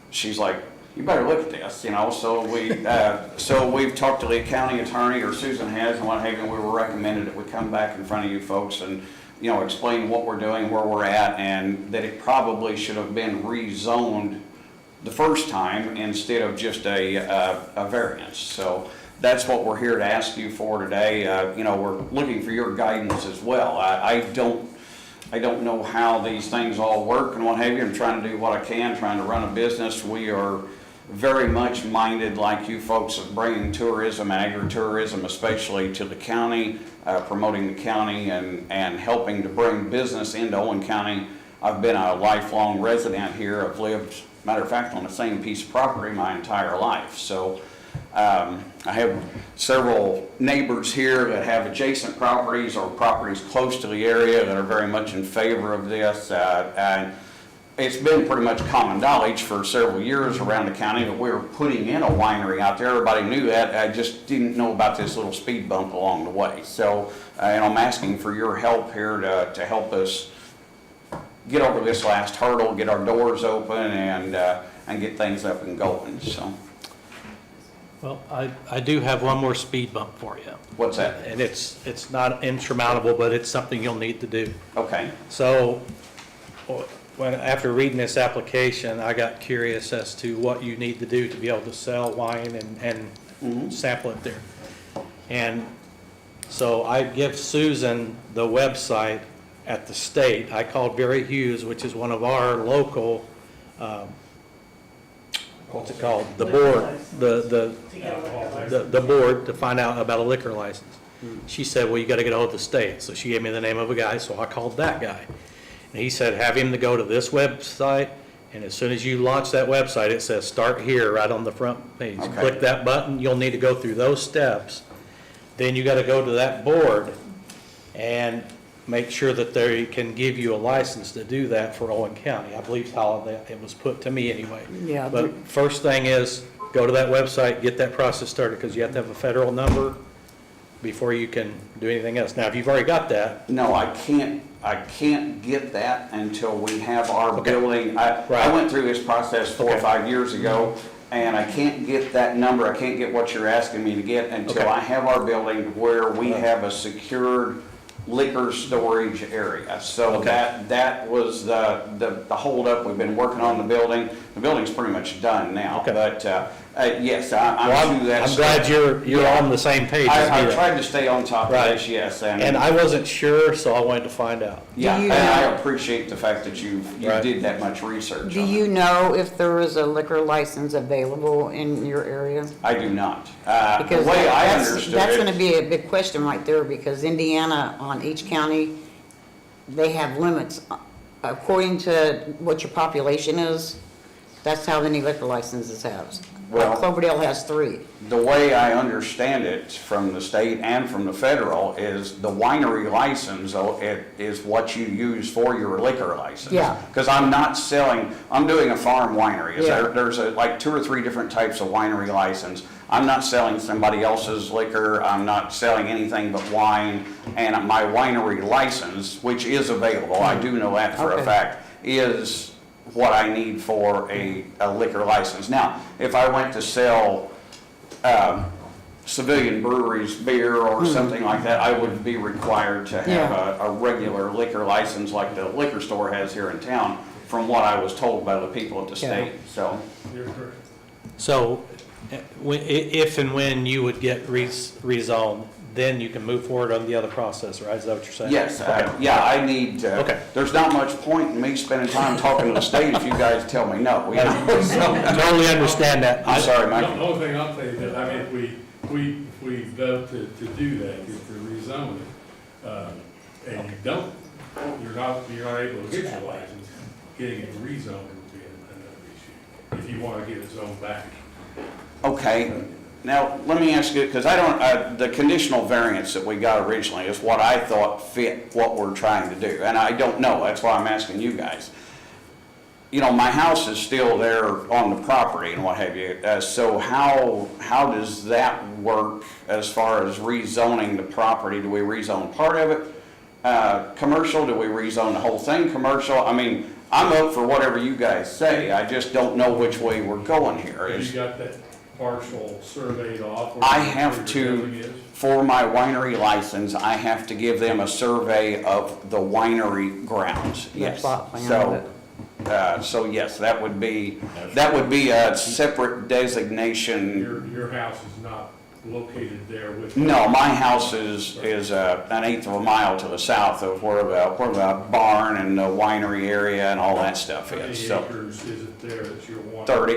Speaker 2: she's like, you better look at this, you know. So we've talked to the county attorney, or Susan has, and what have you. We were recommended that we come back in front of you folks and, you know, explain what we're doing, where we're at, and that it probably should have been rezoned the first time instead of just a variance. So that's what we're here to ask you for today. You know, we're looking for your guidance as well. I don't know how these things all work and what have you. I'm trying to do what I can, trying to run a business. We are very much minded, like you folks, of bringing tourism, agritourism especially, to the county, promoting the county and helping to bring business into Owen County. I've been a lifelong resident here. I've lived, matter of fact, on the same piece of property my entire life. So I have several neighbors here that have adjacent properties or properties close to the area that are very much in favor of this. And it's been pretty much common knowledge for several years around the county that we were putting in a winery out there. Everybody knew that. I just didn't know about this little speed bump along the way. So, and I'm asking for your help here to help us get over this last hurdle, get our doors open, and get things up and going. So,
Speaker 1: Well, I do have one more speed bump for you.
Speaker 2: what's that?
Speaker 1: And it's not insurmountable, but it's something you'll need to do.
Speaker 2: Okay.
Speaker 1: So, after reading this application, I got curious as to what you need to do to be able to sell wine and sample it there. And so I give Susan the website at the state. I called Barry Hughes, which is one of our local, what's it called? The board, the board to find out about a liquor license. She said, well, you got to get a hold of the state. So she gave me the name of a guy, so I called that guy. And he said, have him to go to this website, and as soon as you launch that website, it says start here right on the front page.
Speaker 2: Okay.
Speaker 1: Click that button, you'll need to go through those steps. Then you got to go to that board and make sure that they can give you a license to do that for Owen County. I believe how it was put to me anyway.
Speaker 3: Yeah.
Speaker 1: But first thing is, go to that website, get that process started, because you have to have a federal number before you can do anything else. Now, if you've already got that,
Speaker 2: No, I can't get that until we have our building. I
Speaker 1: Right.
Speaker 2: went through this process 4 or
Speaker 1: Okay.
Speaker 2: 5 years ago, and I can't get that number, I can't get what you're asking me to get until
Speaker 1: Okay.
Speaker 2: I have our building where we have a secured liquor storage area. So
Speaker 1: Okay.
Speaker 2: that was the holdup. We've been working on the building. The building's pretty much done now.
Speaker 1: Okay.
Speaker 2: But yes,
Speaker 1: well,
Speaker 2: I'm through that.
Speaker 1: I'm glad you're
Speaker 2: Yeah.
Speaker 1: on the same page as me.
Speaker 2: I
Speaker 1: then.
Speaker 2: tried to stay on top of
Speaker 1: Right.
Speaker 2: this, yes.
Speaker 1: And I wasn't sure, so I wanted to find out.
Speaker 2: Yeah,
Speaker 3: Do you
Speaker 2: and I
Speaker 3: know-
Speaker 2: appreciate the fact that you
Speaker 1: Right.
Speaker 2: did that much research
Speaker 3: Do
Speaker 2: on
Speaker 3: you
Speaker 2: it.
Speaker 3: know if there is a liquor license available in your area?
Speaker 2: I do not. The
Speaker 3: Because
Speaker 2: way I
Speaker 3: that's
Speaker 2: understood
Speaker 3: gonna
Speaker 2: it,
Speaker 3: be a big question right there, because Indiana, on each county, they have limits. According to what your population is, that's how many liquor licenses have.
Speaker 2: Well-
Speaker 3: Cloverdale has 3.
Speaker 2: the way I understand it from the state and from the federal is the winery license, it is what you use for your liquor license.
Speaker 3: Yeah.
Speaker 2: Because I'm not selling, I'm doing a farm winery.
Speaker 3: Yeah.
Speaker 2: There's like 2 or 3 different types of winery license. I'm not selling somebody else's liquor, I'm not selling anything but wine, and my winery license, which is available, I do know that for a
Speaker 3: Okay.
Speaker 2: fact, is what I need for a liquor license. Now, if I went to sell civilian breweries beer or something like that, I would be required to have
Speaker 3: Yeah.
Speaker 2: a regular liquor license like the liquor store has here in town, from what I was told by the people at the
Speaker 3: Yeah.
Speaker 2: state, so.
Speaker 5: You're correct.
Speaker 1: So, if and when you would get rezoned, then you can move forward on the other process, right? Is that what you're saying?
Speaker 2: Yes,
Speaker 1: Okay.
Speaker 2: yeah, I need,
Speaker 1: Okay.
Speaker 2: there's not much point in me spending time talking to the state if you guys tell me no. You know? So,
Speaker 1: Totally understand that.
Speaker 2: I'm sorry,
Speaker 5: The
Speaker 2: Mike.
Speaker 5: only thing I'll tell you is, I mean, if we vote to do that, if to rezone it, and you don't, you're not able to get your license, getting it rezoned would be another issue, if you want to get it zoned back.
Speaker 2: Okay, now, let me ask you, because I don't, the conditional variance that we got originally is what I thought fit what we're trying to do, and I don't know, that's why I'm asking you guys. You know, my house is still there on the property and what have you, so how does that work as far as rezoning the property? Do we rezone part of it commercial? Do we rezone the whole thing commercial? I mean, I'm up for whatever you guys say, I just don't know which way we're going here.
Speaker 5: Have you got that parcel surveyed off?
Speaker 2: I have to, for my winery license, I have to give them a survey of the winery grounds, yes.
Speaker 3: plot plan of
Speaker 2: So, so yes, that would be a separate designation.
Speaker 5: Your house is not located there with.
Speaker 2: No, my house is an eighth of a mile to the south of where the barn and the winery area and all that stuff
Speaker 5: How many
Speaker 2: is, so.
Speaker 5: acres is it there that you're wanting?
Speaker 2: 30,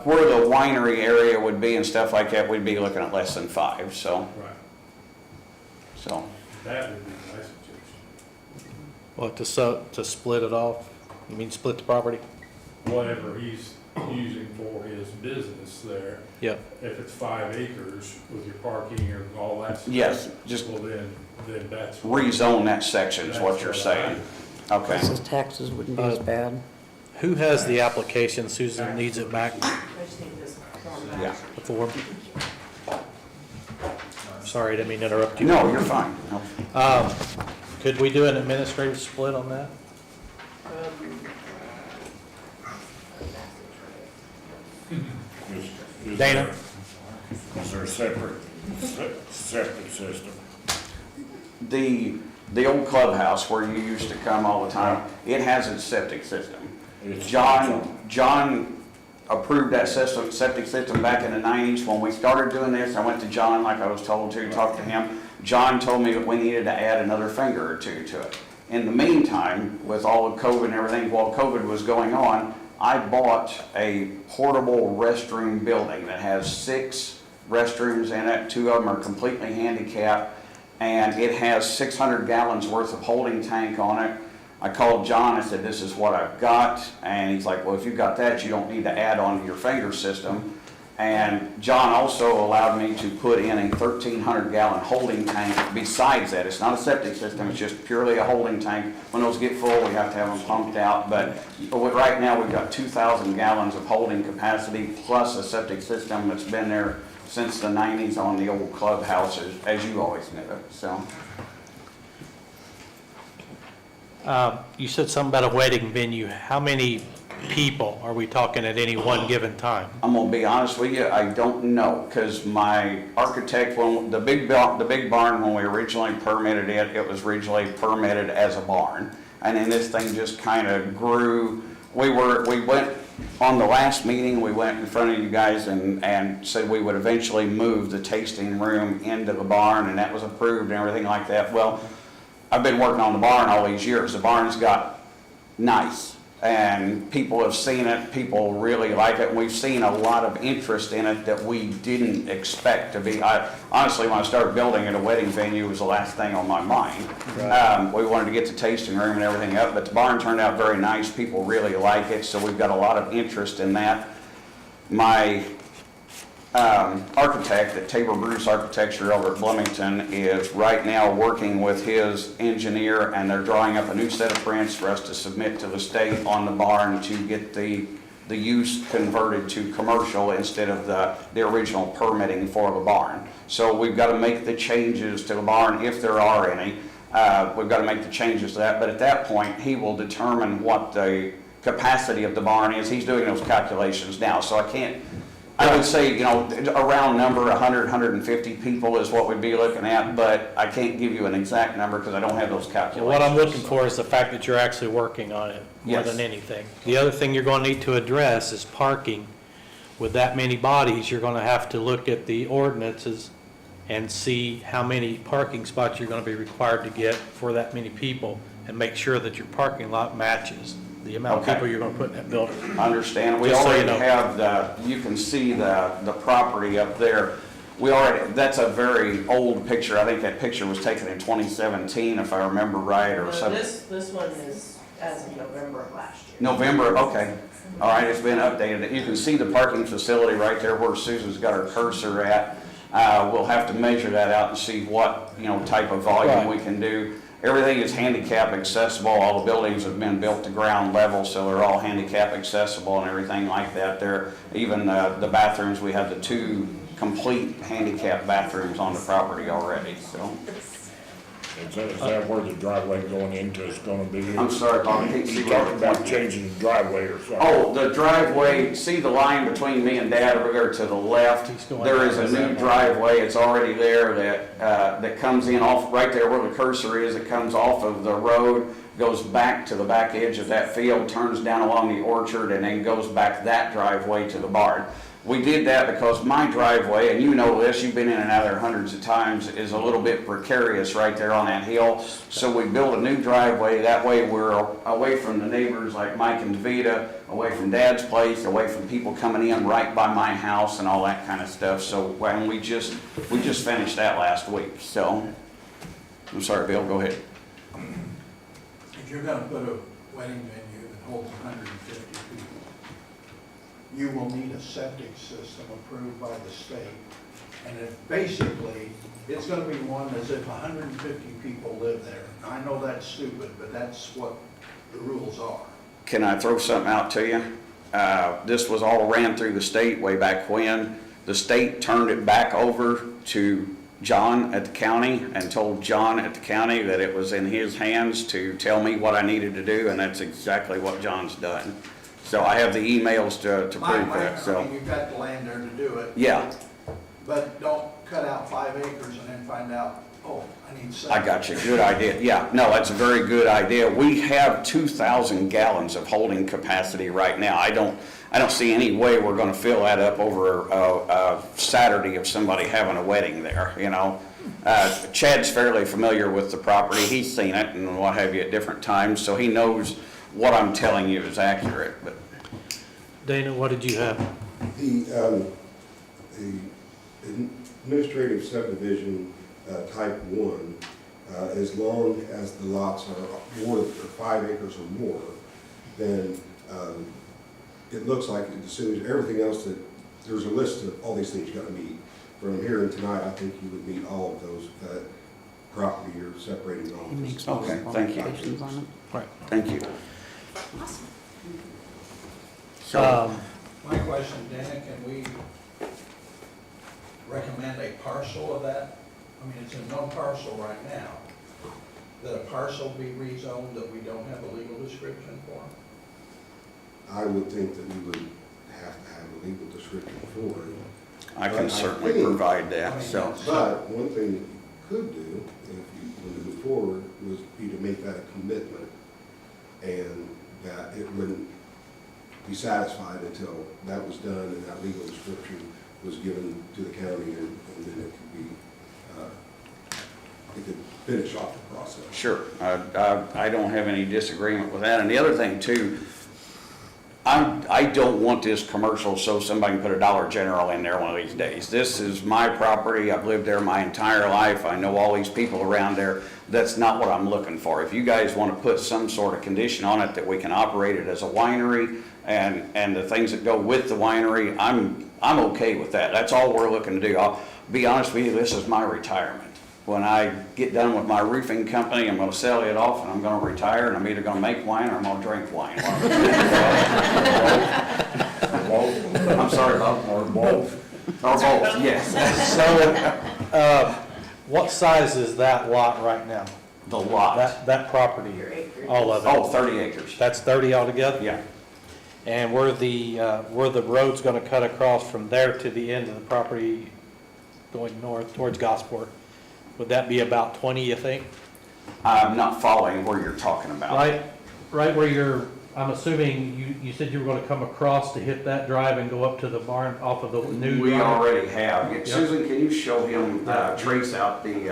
Speaker 2: where the winery area would be and stuff like that, we'd be looking at less than 5, so,
Speaker 5: Right,
Speaker 2: so.
Speaker 5: that would be my suggestion.
Speaker 1: What, to split it off? You mean split the property?
Speaker 5: Whatever he's using for his business there.
Speaker 1: Yep.
Speaker 5: If it's 5 acres with your parking or all that stuff.
Speaker 2: Yes, just
Speaker 5: Well, then that's.
Speaker 2: rezone that section is what you're saying. Okay.
Speaker 3: His taxes wouldn't be as bad.
Speaker 1: Who has the application? Susan needs it back,
Speaker 2: Yeah.
Speaker 1: the form. Sorry, I didn't mean to interrupt you.
Speaker 2: No, you're fine. No.
Speaker 1: Could we do an administrative split on that? Dana?
Speaker 11: Is there a separate septic system?
Speaker 2: The old clubhouse where you used to come all the time, it has its septic system.
Speaker 11: It's-
Speaker 2: John approved that system, septic system back in the 90s. When we started doing this, I went to John like I was told to, talk to him. John told me that we needed to add another finger or two to it. In the meantime, with all of COVID and everything, while COVID was going on, I bought a portable restroom building that has 6 restrooms in it. 2 of them are completely handicapped, and it has 600 gallons worth of holding tank on it. I called John, I said, this is what I've got, and he's like, well, if you've got that, you don't need to add on to your finger system. And John also allowed me to put in a 1,300 gallon holding tank besides that. It's not a septic system, it's just purely a holding tank. When those get full, we have to have them pumped out, but right now we've got 2,000 gallons of holding capacity plus a septic system that's been there since the 90s on the old clubhouses, as you always knew it, so.
Speaker 1: You said something about a wedding venue. How many people are we talking at any one given time?
Speaker 2: I'm gonna be honest with you, I don't know, because my architect, when the big barn, when we originally permitted it, it was originally permitted as a barn. And then this thing just kind of grew. We went, on the last meeting, we went in front of you guys and said we would eventually move the tasting room into the barn, and that was approved and everything like that. Well, I've been working on the barn all these years. The barn's got nice. And people have seen it, people really like it, and we've seen a lot of interest in it that we didn't expect to be. Honestly, when I started building it, a wedding venue was the last thing on my mind. We wanted to get the tasting room and everything up, but the barn turned out very nice, people really like it, so we've got a lot of interest in that. My architect at Tabor Bruce Architecture over at Bloomington is right now working with his engineer, and they're drawing up a new set of prints for us to submit to the state on the barn to get the use converted to commercial instead of the original permitting for the barn. So we've got to make the changes to the barn if there are any. We've got to make the changes to that, but at that point he will determine what the capacity of the barn is. He's doing those calculations now, so I would say, around number 100, 150 people is what we'd be looking at, but I can't give you an exact number because I don't have those calculations.
Speaker 1: What I'm looking for is the fact that you're actually working on it more
Speaker 2: Yes.
Speaker 1: than anything. The other thing you're going to need to address is parking. With that many bodies, you're going to have to look at the ordinances and see how many parking spots you're going to be required to get for that many people and make sure that your parking lot matches the amount of
Speaker 2: Okay.
Speaker 1: people you're going to put in that building.
Speaker 2: I understand. We
Speaker 1: Just so you
Speaker 2: already
Speaker 1: know.
Speaker 2: have you can see the property up there. That's a very old picture. I think that picture was taken in 2017, if I remember right, or something.
Speaker 4: This one is as of November of last year.
Speaker 2: November, okay. All right, it's been updated. You can see the parking facility right there where Susan's got her cursor at. We'll have to measure that out and see what, type of volume we can do. Everything is handicap accessible. All the buildings have been built to ground level, so they're all handicap accessible and everything like that. Even the bathrooms, we have the 2 complete handicap bathrooms on the property already, so.
Speaker 11: Is that where the driveway going into is gonna be?
Speaker 2: I'm sorry, Bob, I can't see
Speaker 11: You
Speaker 2: where
Speaker 11: talked
Speaker 2: you're
Speaker 11: about
Speaker 2: pointing.
Speaker 11: changing the driveway or something.
Speaker 2: Oh, the driveway, see the line between me and Dad over there to the left?
Speaker 1: He's going
Speaker 2: There is a
Speaker 1: down
Speaker 2: new
Speaker 1: that
Speaker 2: driveway, it's already there that comes in off, right there where the cursor is, it comes off of the road, goes back to the back edge of that field, turns down along the orchard, and then goes back that driveway to the barn. We did that because my driveway, and you know this, you've been in and out of there hundreds of times, is a little bit precarious right there on that hill. So we built a new driveway, that way we're away from the neighbors like Mike and Davita, away from Dad's place, away from people coming in right by my house and all that kind of stuff. So when we just finished that last week, so. I'm sorry, Bill, go ahead.
Speaker 12: If you're gonna put a wedding venue that holds 150 people, you will need a septic system approved by the state. And basically, it's gonna be one as if 150 people live there. I know that's stupid, but that's what the rules are.
Speaker 2: Can I throw something out to you? This was all ran through the state way back when. The state turned it back over to John at the county and told John at the county that it was in his hands to tell me what I needed to do, and that's exactly what John's done. So I have the emails to prove that,
Speaker 12: I
Speaker 2: so.
Speaker 12: mean, you've got the land there to do it.
Speaker 2: Yeah,
Speaker 12: But don't cut out 5 acres and then find out, oh, I need 7.
Speaker 2: I got you, good idea. Yeah, no, that's a very good idea. We have 2,000 gallons of holding capacity right now. I don't see any way we're gonna fill that up over a Saturday of somebody having a wedding there, you know? Chad's fairly familiar with the property. He's seen it and what have you at different times, so he knows what I'm telling you is accurate, but.
Speaker 1: Dana, what did you have?
Speaker 13: The administrative subdivision, type 1, as long as the lots are more than 5 acres or more, then it looks like as soon as everything else that, there's a list of all these things you gotta meet. From here and tonight, I think you would meet all of those, that property you're separating off.
Speaker 2: Okay, thank you.
Speaker 1: Right.
Speaker 2: Thank you.
Speaker 12: My question, Dana, can we recommend a parcel of that? I mean, it's in one parcel right now. That a parcel be rezoned that we don't have a legal description for?
Speaker 13: I would think that we would have to have a legal description for it.
Speaker 2: I can certainly provide that, so.
Speaker 13: But one thing that you could do, if you wanted to move forward, was be to make that a commitment, and that it wouldn't be satisfied until that was done and that legal description was given to the county, and then it could be, it could finish off the process.
Speaker 2: Sure, I don't have any disagreement with that. And the other thing too, I don't want this commercial so somebody can put a Dollar General in there one of these days. This is my property, I've lived there my entire life, I know all these people around there. That's not what I'm looking for. If you guys want to put some sort of condition on it that we can operate it as a winery and the things that go with the winery, I'm okay with that. That's all we're looking to do. I'll be honest with you, this is my retirement. When I get done with my roofing company, I'm gonna sell it off and I'm gonna retire, and I'm either gonna make wine or I'm gonna drink wine. I'm sorry, Bob.
Speaker 13: Or both.
Speaker 2: Or both, yes.
Speaker 1: So, what size is that lot right now?
Speaker 2: The lot.
Speaker 1: That property, all of it?
Speaker 2: Oh, 30 acres.
Speaker 1: That's 30 altogether?
Speaker 2: Yeah.
Speaker 1: And where the road's gonna cut across from there to the end of the property going north towards Gosport, would that be about 20, you think?
Speaker 2: I'm not following where you're talking about.
Speaker 1: Right where you're, I'm assuming you said you were gonna come across to hit that drive and go up to the barn off of the new
Speaker 2: We
Speaker 1: drive?
Speaker 2: already have.
Speaker 1: Yep.
Speaker 2: Susan, can you show him, trace out the,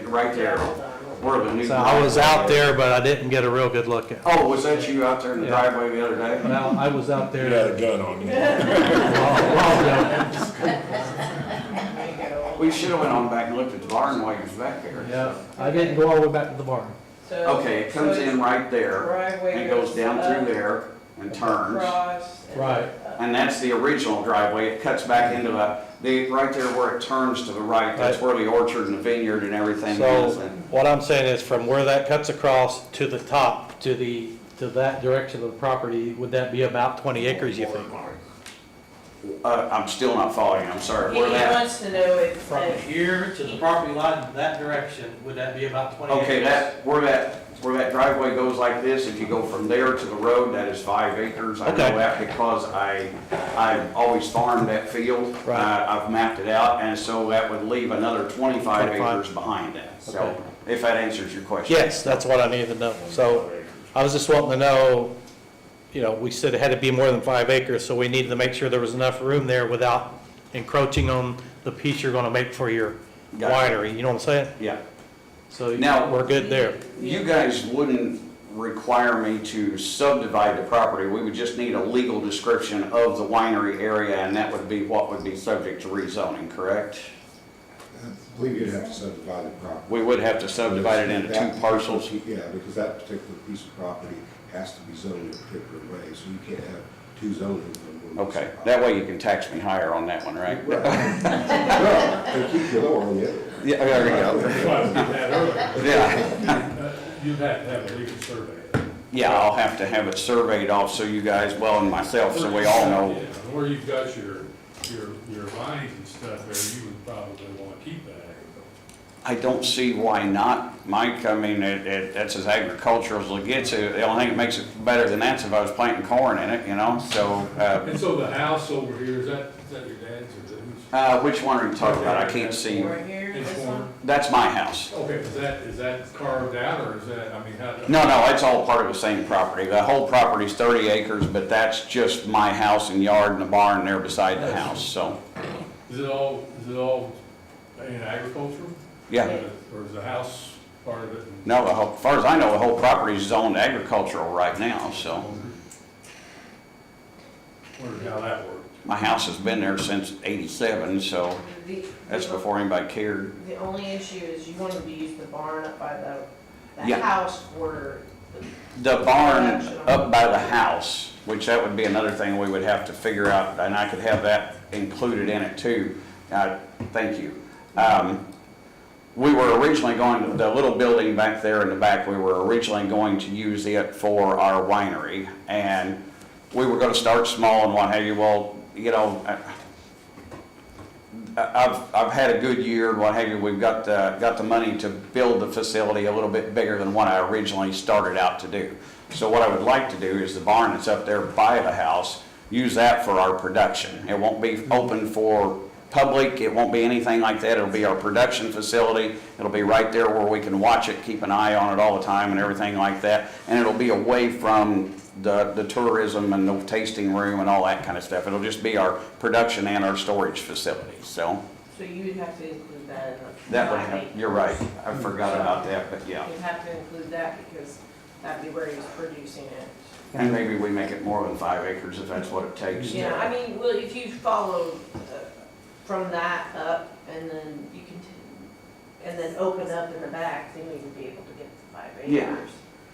Speaker 2: right there, where the new.
Speaker 1: So I was out there, but I didn't get a real good look at it.
Speaker 2: Oh, was that you out there in the
Speaker 1: Yeah.
Speaker 2: driveway the other day?
Speaker 1: Well, I was out there.
Speaker 11: You had a gun on you.
Speaker 2: We should have went on back and looked at the barn while you was back there.
Speaker 1: Yeah, I didn't go all the way back to the barn.
Speaker 2: Okay, it comes in right there, and goes down through there and turns.
Speaker 1: Right.
Speaker 2: And that's the original driveway. It cuts back into right there where it turns to the right, that's where the orchard and the vineyard and everything is.
Speaker 1: So
Speaker 2: And
Speaker 1: what I'm saying is from where that cuts across to the top, to that direction of the property, would that be about 20 acres, you think?
Speaker 2: I'm still not following, I'm sorry.
Speaker 4: He
Speaker 2: Where that?
Speaker 4: wants to know if.
Speaker 1: From here to the property line, that direction, would that be about 20 acres?
Speaker 2: Okay, where that driveway goes like this, if you go from there to the road, that is 5 acres. I know
Speaker 1: Okay.
Speaker 2: that because I've always farmed that field.
Speaker 1: Right.
Speaker 2: I've mapped it out, and so that would leave another 25
Speaker 1: 25.
Speaker 2: acres behind that. So,
Speaker 1: Okay.
Speaker 2: if that answers your question.
Speaker 1: Yes, that's what I needed to know. So I was just wanting to know, we said it had to be more than 5 acres, so we needed to make sure there was enough room there without encroaching on the piece you're gonna make for your
Speaker 2: Gotcha.
Speaker 1: winery, you know what I'm saying?
Speaker 2: Yeah.
Speaker 1: So
Speaker 2: Now-
Speaker 1: we're good there.
Speaker 2: You guys wouldn't require me to subdivide the property. We would just need a legal description of the winery area, and that would be what would be subject to rezoning, correct?
Speaker 13: I believe you'd have to subdivide the property.
Speaker 2: We would have to subdivide it into
Speaker 13: That-
Speaker 2: 2 parcels.
Speaker 13: Yeah, because that particular piece of property has to be zoned a particular way, so you can't have 2 zonings on one
Speaker 2: Okay, that way you can tax me higher on that one, right?
Speaker 13: Well, and keep you lower on the other.
Speaker 2: Yeah, there you go.
Speaker 5: That's why I was getting that earlier.
Speaker 2: Yeah.
Speaker 5: You'd have to have a legal survey.
Speaker 2: Yeah, I'll have to have it surveyed off so you guys, well, and myself, so we all know.
Speaker 5: Yeah, where you've got your vines and stuff there, you would probably want to keep that agriculture.
Speaker 2: I don't see why not, Mike. I mean, that's as agricultural as it gets. The only thing that makes it better than that's if I was planting corn in it, you know, so.
Speaker 5: And so the house over here, is that your dad's or whose?
Speaker 2: Which one are you talking about? I can't see.
Speaker 4: Right here,
Speaker 5: This
Speaker 4: this
Speaker 5: one?
Speaker 4: one?
Speaker 2: That's my house.
Speaker 5: Okay, is that carved out, or is that, I mean, how?
Speaker 2: No, it's all part of the same property. The whole property's 30 acres, but that's just my house and yard and the barn there beside the house, so,
Speaker 5: Is it all in agriculture?
Speaker 2: yeah.
Speaker 5: Or is the house part of it?
Speaker 2: No, as far as I know, the whole property is zoned agricultural right now, so.
Speaker 5: Wondered how that worked.
Speaker 2: My house has been there since '87, so that's before anybody cared.
Speaker 4: The only issue is you wanted to use the barn up by the
Speaker 2: Yeah.
Speaker 4: house for
Speaker 2: The barn up by the house, which that would be another thing we would have to figure out, and I could have that included in it too. Thank you. We were originally going, the little building back there in the back, we were originally going to use it for our winery. And we were gonna start small and what have you. Well, you know, I've had a good year and what have you. We've got the money to build the facility a little bit bigger than what I originally started out to do. So what I would like to do is the barn that's up there by the house, use that for our production. It won't be open for public, it won't be anything like that. It'll be our production facility. It'll be right there where we can watch it, keep an eye on it all the time and everything like that. And it'll be away from the tourism and the tasting room and all that kind of stuff. It'll just be our production and our storage facility, so.
Speaker 4: So you would have to include that in the.
Speaker 2: That would have, you're right, I forgot about that, but yeah.
Speaker 4: You'd have to include that because that'd be where he's producing it.
Speaker 2: And maybe we make it more than 5 acres if that's what it takes.
Speaker 4: Yeah, I mean, well, if you follow from that up and then you can, and then open up in the back, then we would be able to get to 5 acres.
Speaker 2: Yeah.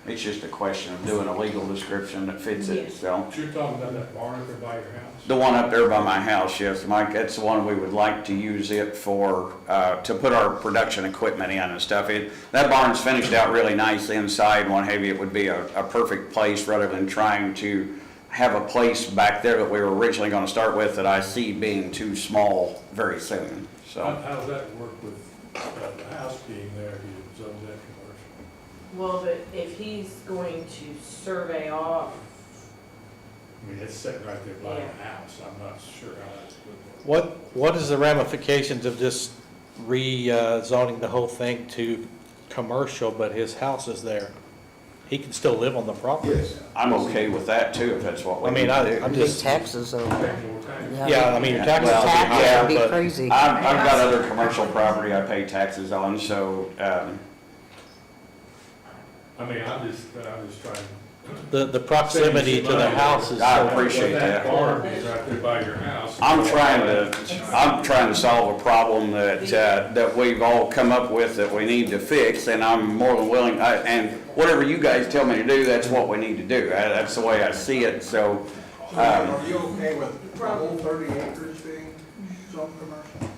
Speaker 2: It's just a question of doing a legal description that fits it, so.
Speaker 5: But you're talking about that barn up there by your house?
Speaker 2: The one up there by my house, yes, Mike, that's the one we would like to use it for, to put our production equipment in and stuff. That barn's finished out really nice inside and what have you. It would be a perfect place rather than trying to have a place back there that we were originally gonna start with that I see being too small very soon, so.
Speaker 5: How does that work with the house being there, if you zone that commercial?
Speaker 4: Well, but if he's going to survey off,
Speaker 5: I mean, it's sitting right there by
Speaker 4: Yeah.
Speaker 5: the house, I'm not sure how that's going to work.
Speaker 1: What is the ramifications of just rezoning the whole thing to commercial, but his house is there? He can still live on the property?
Speaker 13: Yes.
Speaker 2: I'm okay with that too, if that's what we
Speaker 1: I mean,
Speaker 2: need to do.
Speaker 1: I'm
Speaker 3: Big
Speaker 1: just,
Speaker 3: taxes though.
Speaker 1: yeah, I mean, your taxes will be
Speaker 2: Well,
Speaker 3: Taxes
Speaker 1: higher,
Speaker 3: would be
Speaker 1: but
Speaker 3: crazy.
Speaker 2: I've got other commercial property I pay taxes on, so,
Speaker 5: I mean, I'm just trying.
Speaker 1: the proximity to the house is
Speaker 2: I
Speaker 1: so.
Speaker 2: appreciate
Speaker 5: With
Speaker 2: that.
Speaker 5: barn being right there by your house.
Speaker 2: I'm trying to solve a problem that we've all come up with that we need to fix, and I'm more than willing, and whatever you guys tell me to do, that's what we need to do. That's the way I see it, so,
Speaker 12: Are you okay with the whole 30 acres being zone commercial?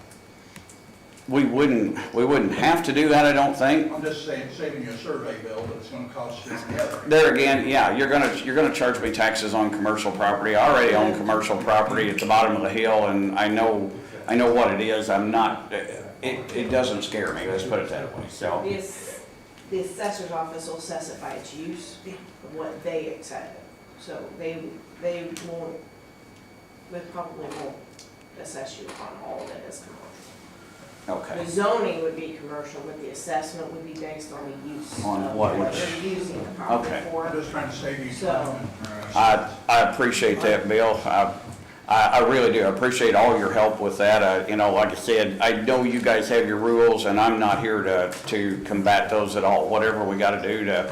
Speaker 2: we wouldn't have to do that, I don't think.
Speaker 12: I'm just saying, saving you a survey bill, but it's gonna cost you the other.
Speaker 2: There again, yeah, you're gonna charge me taxes on commercial property. I already own commercial property at the bottom of the hill, and I know what it is. I'm not, it doesn't scare me, let's put it that way, so.
Speaker 4: the assessor's office will specify its use, of what they accept. So they probably won't assess you on all of it as commercial.
Speaker 2: Okay.
Speaker 4: The zoning would be commercial, but the assessment would be based on the use.
Speaker 2: On
Speaker 4: of
Speaker 2: what
Speaker 4: they're using the property
Speaker 2: Okay.
Speaker 4: for.
Speaker 12: I'm just trying to save you
Speaker 4: So-
Speaker 12: time.
Speaker 2: I appreciate that, Bill. I really do. I appreciate all your help with that. You know, like I said, I know you guys have your rules, and I'm not here to combat those at all. Whatever we gotta do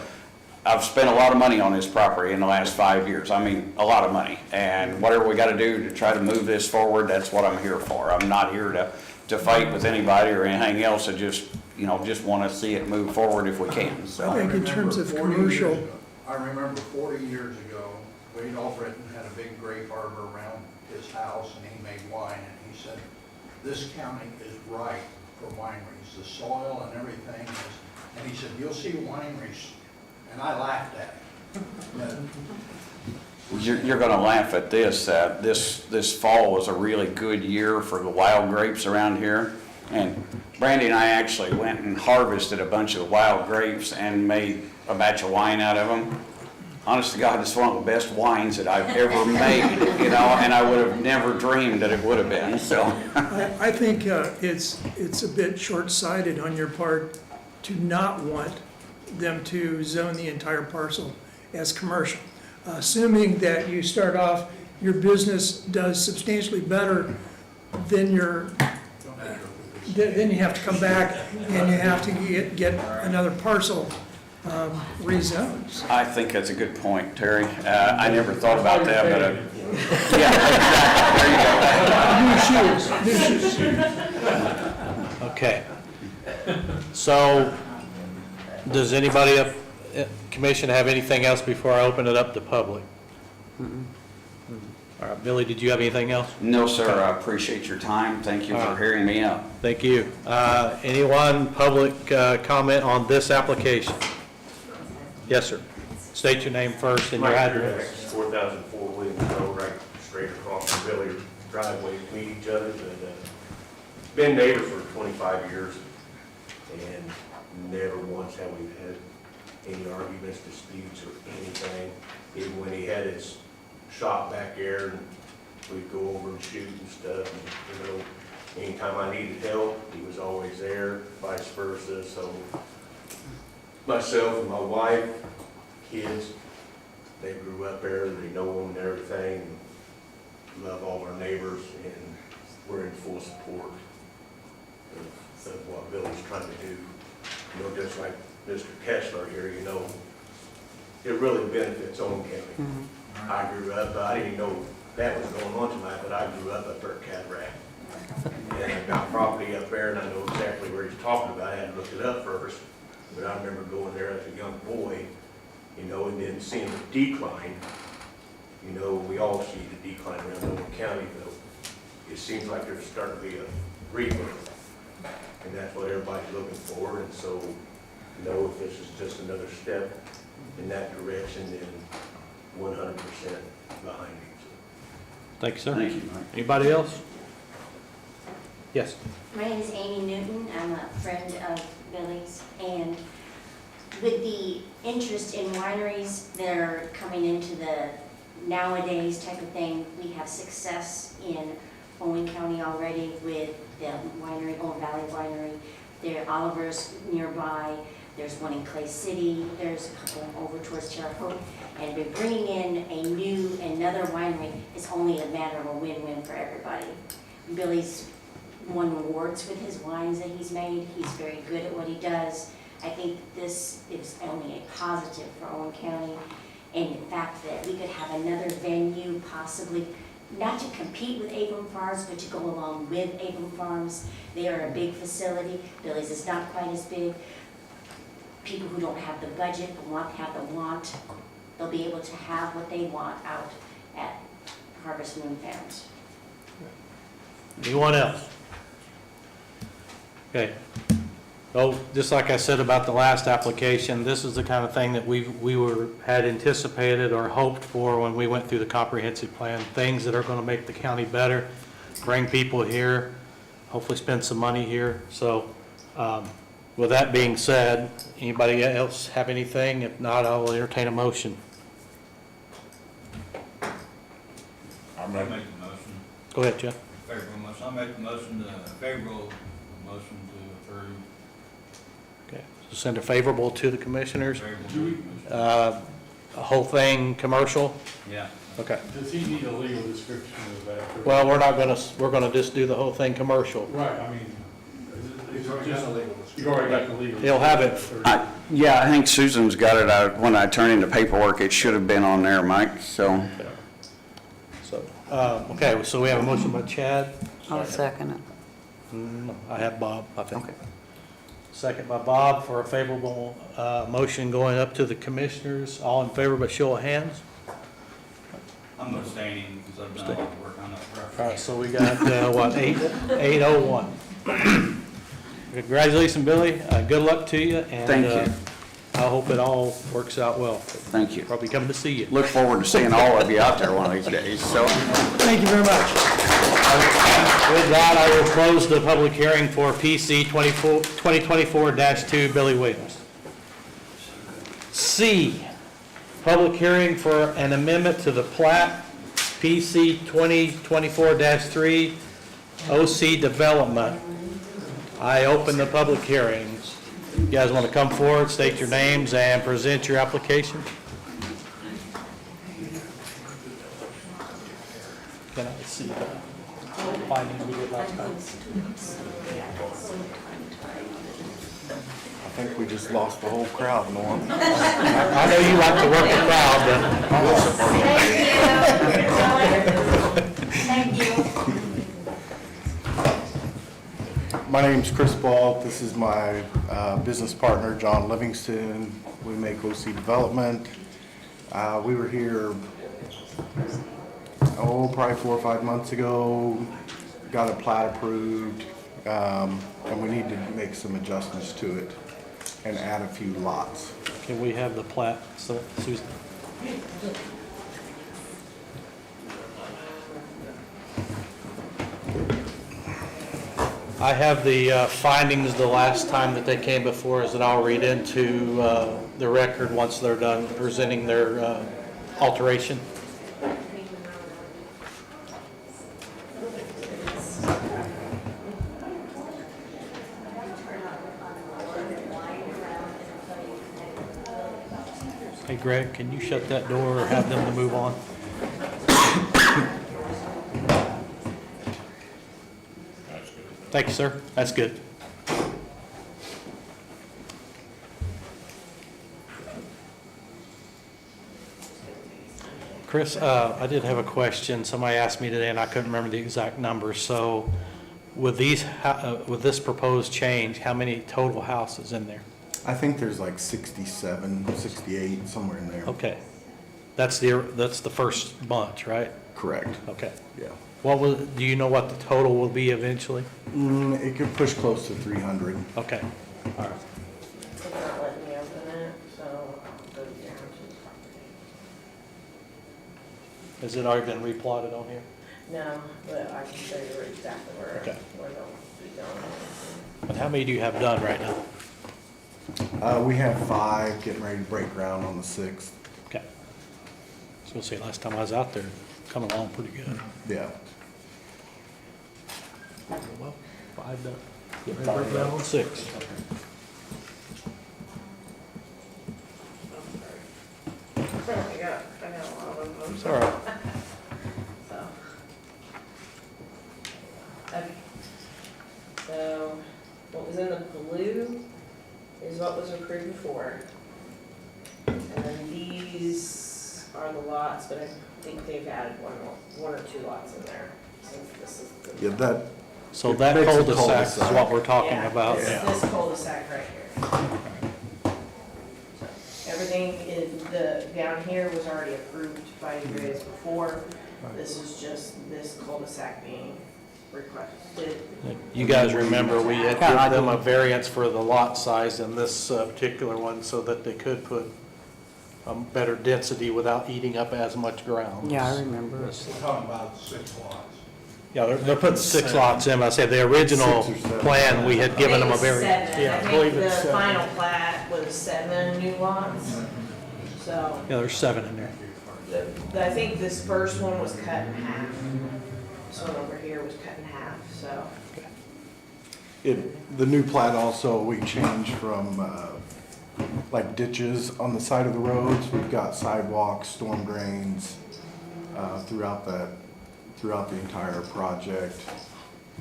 Speaker 2: I've spent a lot of money on this property in the last 5 years. I mean, a lot of money. And whatever we gotta do to try to move this forward, that's what I'm here for. I'm not here to fight with anybody or anything else. I just wanna see it move forward if we can, so.
Speaker 10: I think in terms of commercial,
Speaker 12: I remember 40 years ago, Wade Albritton had a big grape arbor around his house and he made wine, and he said, this county is ripe for wineries, the soil and everything is, and he said, you'll see wineries, and I laughed at him. But
Speaker 2: You're gonna laugh at this, this fall was a really good year for the wild grapes around here. And Brandy and I actually went and harvested a bunch of wild grapes and made a batch of wine out of them. Honest to God, it's one of the best wines that I've ever made, you know, and I would have never dreamed that it would have been, so.
Speaker 10: I think it's a bit short-sighted on your part to not want them to zone the entire parcel as commercial. Assuming that you start off, your business does substantially better, then then you have to come back and you have to get another parcel rezoned.
Speaker 2: I think that's a good point, Terry. I never thought about that, but, yeah, exactly, there you go.
Speaker 10: New shoes.
Speaker 1: Okay. So, does anybody up, commission have anything else before I open it up to public? All right, Billy, did you have anything else?
Speaker 2: No, sir, I appreciate your time. Thank you for hearing me out.
Speaker 1: Thank you. Anyone, public comment on this application? Yes, sir. State your name first and your address.
Speaker 11: 4004 Williams Road, right straight across from Billy's driveway, meet each other, but been neighbors for 25 years, and never once have we had any arguments, disputes, or anything. Even when he had his shop back there, and we'd go over and shoot and stuff, and, you know, anytime I needed help, he was always there, vice versa. So myself and my wife, kids, they grew up there, they know him and everything, and love all our neighbors, and we're in full support of what Billy's trying to do. You know, just like Mr. Kessler here, you know, it really benefits Owen County. I grew up, I didn't know that was going on tonight, but I grew up there at Cataract. And I got property up there, and I know exactly where he's talking about. I had to look it up first, but I remember going there as a young boy, you know, and then seeing the decline. You know, we all see the decline around Owen County, though. It seems like there's starting to be a rebirth, and that's what everybody's looking for. And so, you know, if this is just another step in that direction, then 100% behind me.
Speaker 1: Thank you, sir.
Speaker 2: Thank you, Mike.
Speaker 1: Anybody else? Yes.
Speaker 14: My name is Amy Newton. I'm a friend of Billy's, and with the interest in wineries that are coming into the nowadays type of thing, we have success in Owen County already with the winery, Owen Valley Winery. There are Oliver's nearby. There's one in Clay City. There's a couple over towards Terre Haute. And by bringing in another winery, it's only a matter of a win-win for everybody. Billy's won awards with his wines that he's made. He's very good at what he does. I think this is only a positive for Owen County. And the fact that we could have another venue possibly, not to compete with Abram Farms, but to go along with Abram Farms. They are a big facility. Billy's is not quite as big. People who don't have the budget but have the want, they'll be able to have what they want out at Harvest Moon Farms.
Speaker 1: Anyone else? Okay. Oh, just like I said about the last application, this is the kind of thing that we had anticipated or hoped for when we went through the comprehensive plan. Things that are going to make the county better, bring people here, hopefully spend some money here. So, with that being said, anybody else have anything? If not, I will entertain a motion.
Speaker 8: I'll make the motion.
Speaker 1: Go ahead, Jeff.
Speaker 8: Favorable motion. I'll make the motion favorable motion to approve.
Speaker 1: Okay. So send a favorable to the commissioners.
Speaker 8: Favorable to the commission.
Speaker 1: A whole thing commercial?
Speaker 8: Yeah.
Speaker 1: Okay.
Speaker 5: Does he need a legal description of that?
Speaker 1: Well, we're gonna just do the whole thing commercial.
Speaker 5: Right, I mean,
Speaker 12: He's already got a legal
Speaker 5: you've already got the legal.
Speaker 1: He'll have it.
Speaker 2: Yeah, I think Susan's got it. When I turned in the paperwork, it should have been on there, Mike, so.
Speaker 1: So, okay, so we have a motion by Chad.
Speaker 3: I'll second it.
Speaker 1: I have Bob, I think.
Speaker 3: Okay.
Speaker 1: Second by Bob for a favorable motion going up to the commissioners. All in favor by show of hands?
Speaker 8: I'm abstaining because I've done a lot of work on it.
Speaker 1: All right, so we got, what, 8:01. Congratulations, Billy. Good luck to you.
Speaker 15: Thank you.
Speaker 1: And I hope it all works out well.
Speaker 15: Thank you.
Speaker 1: Probably coming to see you.
Speaker 15: Look forward to seeing all of you out there one of these days, so.
Speaker 10: Thank you very much.
Speaker 1: With that, I will close the public hearing for PC 2024-2, Billy Williams. C, public hearing for an amendment to the plat, PC 2024-3, OC Development. I open the public hearings. You guys want to come forward, state your names, and present your application? Can I see the findings we did last time?
Speaker 16: I think we just lost the whole crowd, Norm.
Speaker 1: I know you like to work the crowd,
Speaker 14: Thank you.
Speaker 16: My name's Chris Ball. This is my business partner, John Livingston. We make OC Development. We were here, probably 4 or 5 months ago, got a plat approved, and we need to make some adjustments to it and add a few lots.
Speaker 1: Can we have the plat, Susan? I have the findings the last time that they came before us that I'll read into the record once they're done presenting their alteration. Hey Greg, can you shut that door or have them to move on? Thank you, sir. That's good. Chris, I did have a question. Somebody asked me today and I couldn't remember the exact number. So with this proposed change, how many total houses in there?
Speaker 16: I think there's like 67, 68, somewhere in there.
Speaker 1: Okay. That's the first bunch, right?
Speaker 16: Correct.
Speaker 1: Okay.
Speaker 16: Yeah.
Speaker 1: Do you know what the total will be eventually?
Speaker 16: It could push close to 300.
Speaker 1: Okay. All right.
Speaker 4: They're not letting me open it, so I'll go down to the property.
Speaker 1: Has it already been replotted on here?
Speaker 4: No, but I can show you exactly where
Speaker 1: Okay.
Speaker 4: they'll be going.
Speaker 1: And how many do you have done right now?
Speaker 16: We have 5, getting ready to break ground on the 6th.
Speaker 1: Okay. I was gonna say, last time I was out there, coming along pretty good.
Speaker 16: Yeah.
Speaker 1: Well, 5 done. Get ready to break ground on 6.
Speaker 4: I got a lot of them.
Speaker 1: It's all right.
Speaker 4: So. Okay. So, what was in the blue is what was approved before. And then these are the lots, but I think they've added one or two lots in there, since this is the.
Speaker 16: Yeah, that.
Speaker 1: So
Speaker 16: it
Speaker 1: that
Speaker 16: makes a
Speaker 1: cul-de-sac is what we're talking
Speaker 4: Yeah,
Speaker 1: about.
Speaker 4: This cul-de-sac right here. Everything down here was already approved by you guys before. This is just this cul-de-sac being requested.
Speaker 1: You guys remember, we had given them a variance for the lot size in this particular one so that they could put better density without eating up as much ground.
Speaker 3: Yeah, I remember.
Speaker 12: We're talking about 6 lots.
Speaker 1: Yeah, they're putting 6 lots in. I said the original
Speaker 16: 6 or 7.
Speaker 1: plan, we had given them a
Speaker 4: I think it was
Speaker 1: variance.
Speaker 4: 7.
Speaker 1: Yeah,
Speaker 4: I
Speaker 1: believe
Speaker 4: think
Speaker 1: it's
Speaker 4: the
Speaker 1: 7.
Speaker 4: final plat was 7 new lots. So,
Speaker 1: Yeah, there's 7 in there.
Speaker 4: I think this first one was cut in half. This one over here was cut in half, so.
Speaker 16: The new plat also, we changed from, like ditches on the side of the roads. We've got sidewalks, storm drains, throughout the entire project.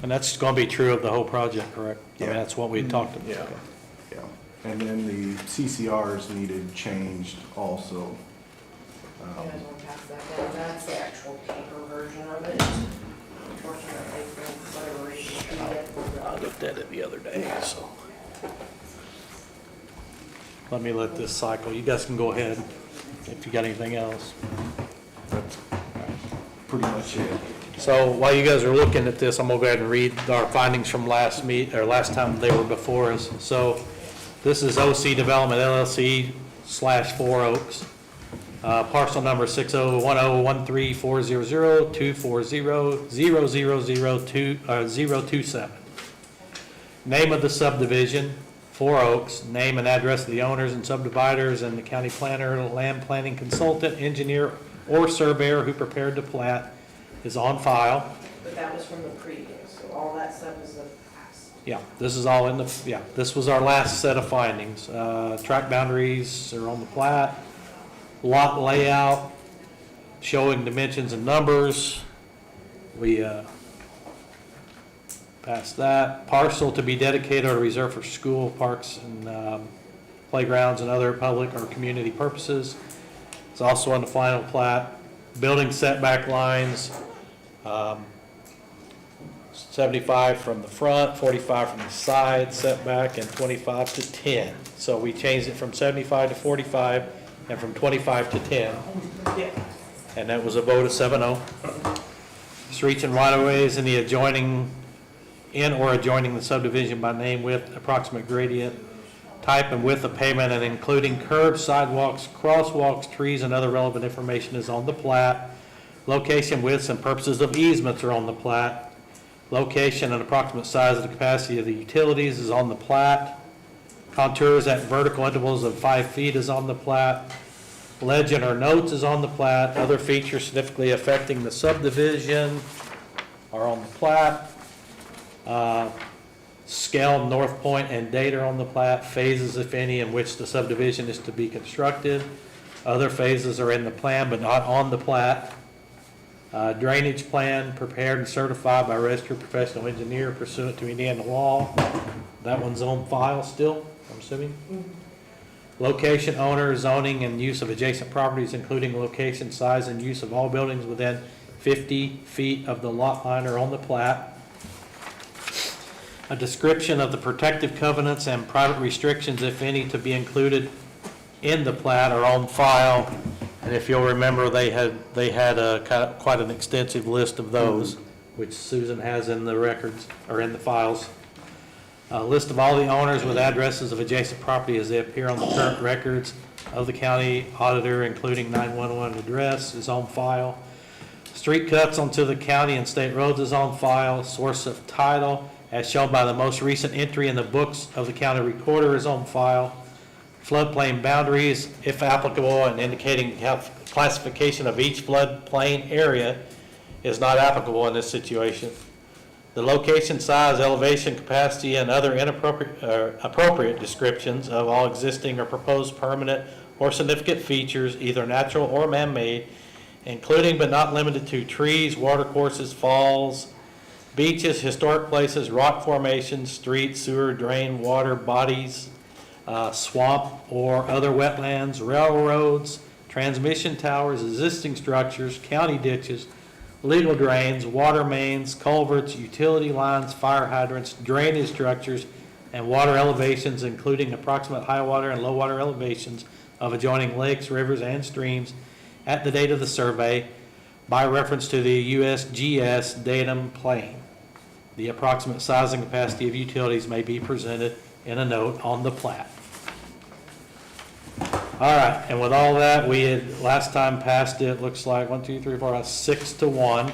Speaker 1: And that's going to be true of the whole project, correct? I mean,
Speaker 16: Yeah.
Speaker 1: that's what we talked about.
Speaker 16: Yeah. And then the CCRs needed changed also.
Speaker 4: You guys want to pass that down? That's the actual paper version of it. Unfortunately, for whatever reason,
Speaker 1: I looked at it the other day, so. Let me let this cycle. You guys can go ahead if you got anything else.
Speaker 16: That's pretty much it.
Speaker 1: So while you guys are looking at this, I'm gonna go ahead and read our findings from last time they were before us. So this is OC Development LLC / 4 Oaks. Parcel number 60101340240000027. Name of the subdivision, 4 Oaks. Name and address of the owners and subdividers and the county planner, land planning consultant, engineer, or surveyor who prepared the plat is on file.
Speaker 4: But that was from the previous, so all that stuff is the past.
Speaker 1: Yeah, this is all in the, yeah, this was our last set of findings. Track boundaries are on the plat. Lot layout, showing dimensions and numbers. We passed that. Parcel to be dedicated or reserved for school, parks, and playgrounds and other public or community purposes. It's also on the final plat. Building setback lines, 75 from the front, 45 from the side setback, and 25 to 10. So we changed it from 75 to 45 and from 25 to 10. And that was a vote of 7-0. Streets and right-of-ways in the adjoining, in or adjoining the subdivision by name, width, approximate gradient, type and width of pavement, and including curbs, sidewalks, crosswalks, trees, and other relevant information is on the plat. Location, widths, and purposes of easements are on the plat. Location and approximate size of the capacity of the utilities is on the plat. Contours at vertical intervals of 5 feet is on the plat. Legend or notes is on the plat. Other features significantly affecting the subdivision are on the plat. Scale, north point, and date are on the plat. Phases, if any, in which the subdivision is to be constructed. Other phases are in the plan but not on the plat. Drainage plan prepared and certified by a registered professional engineer pursuant to Indiana law. That one's on file still, I'm assuming. Location, owner, zoning, and use of adjacent properties, including location, size, and use of all buildings within 50 feet of the lot line are on the plat. A description of the protective covenants and private restrictions, if any, to be included in the plat are on file. And if you'll remember, they had quite an extensive list of those, which Susan has in the records, or in the files. A list of all the owners with addresses of adjacent property as they appear on the current records of the county auditor, including 911 address, is on file. Street cuts onto the county and state roads is on file. Source of title, as shown by the most recent entry in the books of the county recorder, is on file. Floodplain boundaries, if applicable, and indicating how classification of each floodplain area is not applicable in this situation. The location, size, elevation, capacity, and other appropriate descriptions of all existing or proposed permanent or significant features, either natural or man-made, including but not limited to trees, watercourses, falls, beaches, historic places, rock formations, streets, sewer, drain, water bodies, swamp or other wetlands, railroads, transmission towers, existing structures, county ditches, legal drains, water mains, culverts, utility lines, fire hydrants, drainage structures, and water elevations, including approximate high water and low water elevations of adjoining lakes, rivers, and streams at the date of the survey by reference to the USGS datum plane. The approximate size and capacity of utilities may be presented in a note on the plat. All right, and with all that, we had last time passed it, looks like 6-1.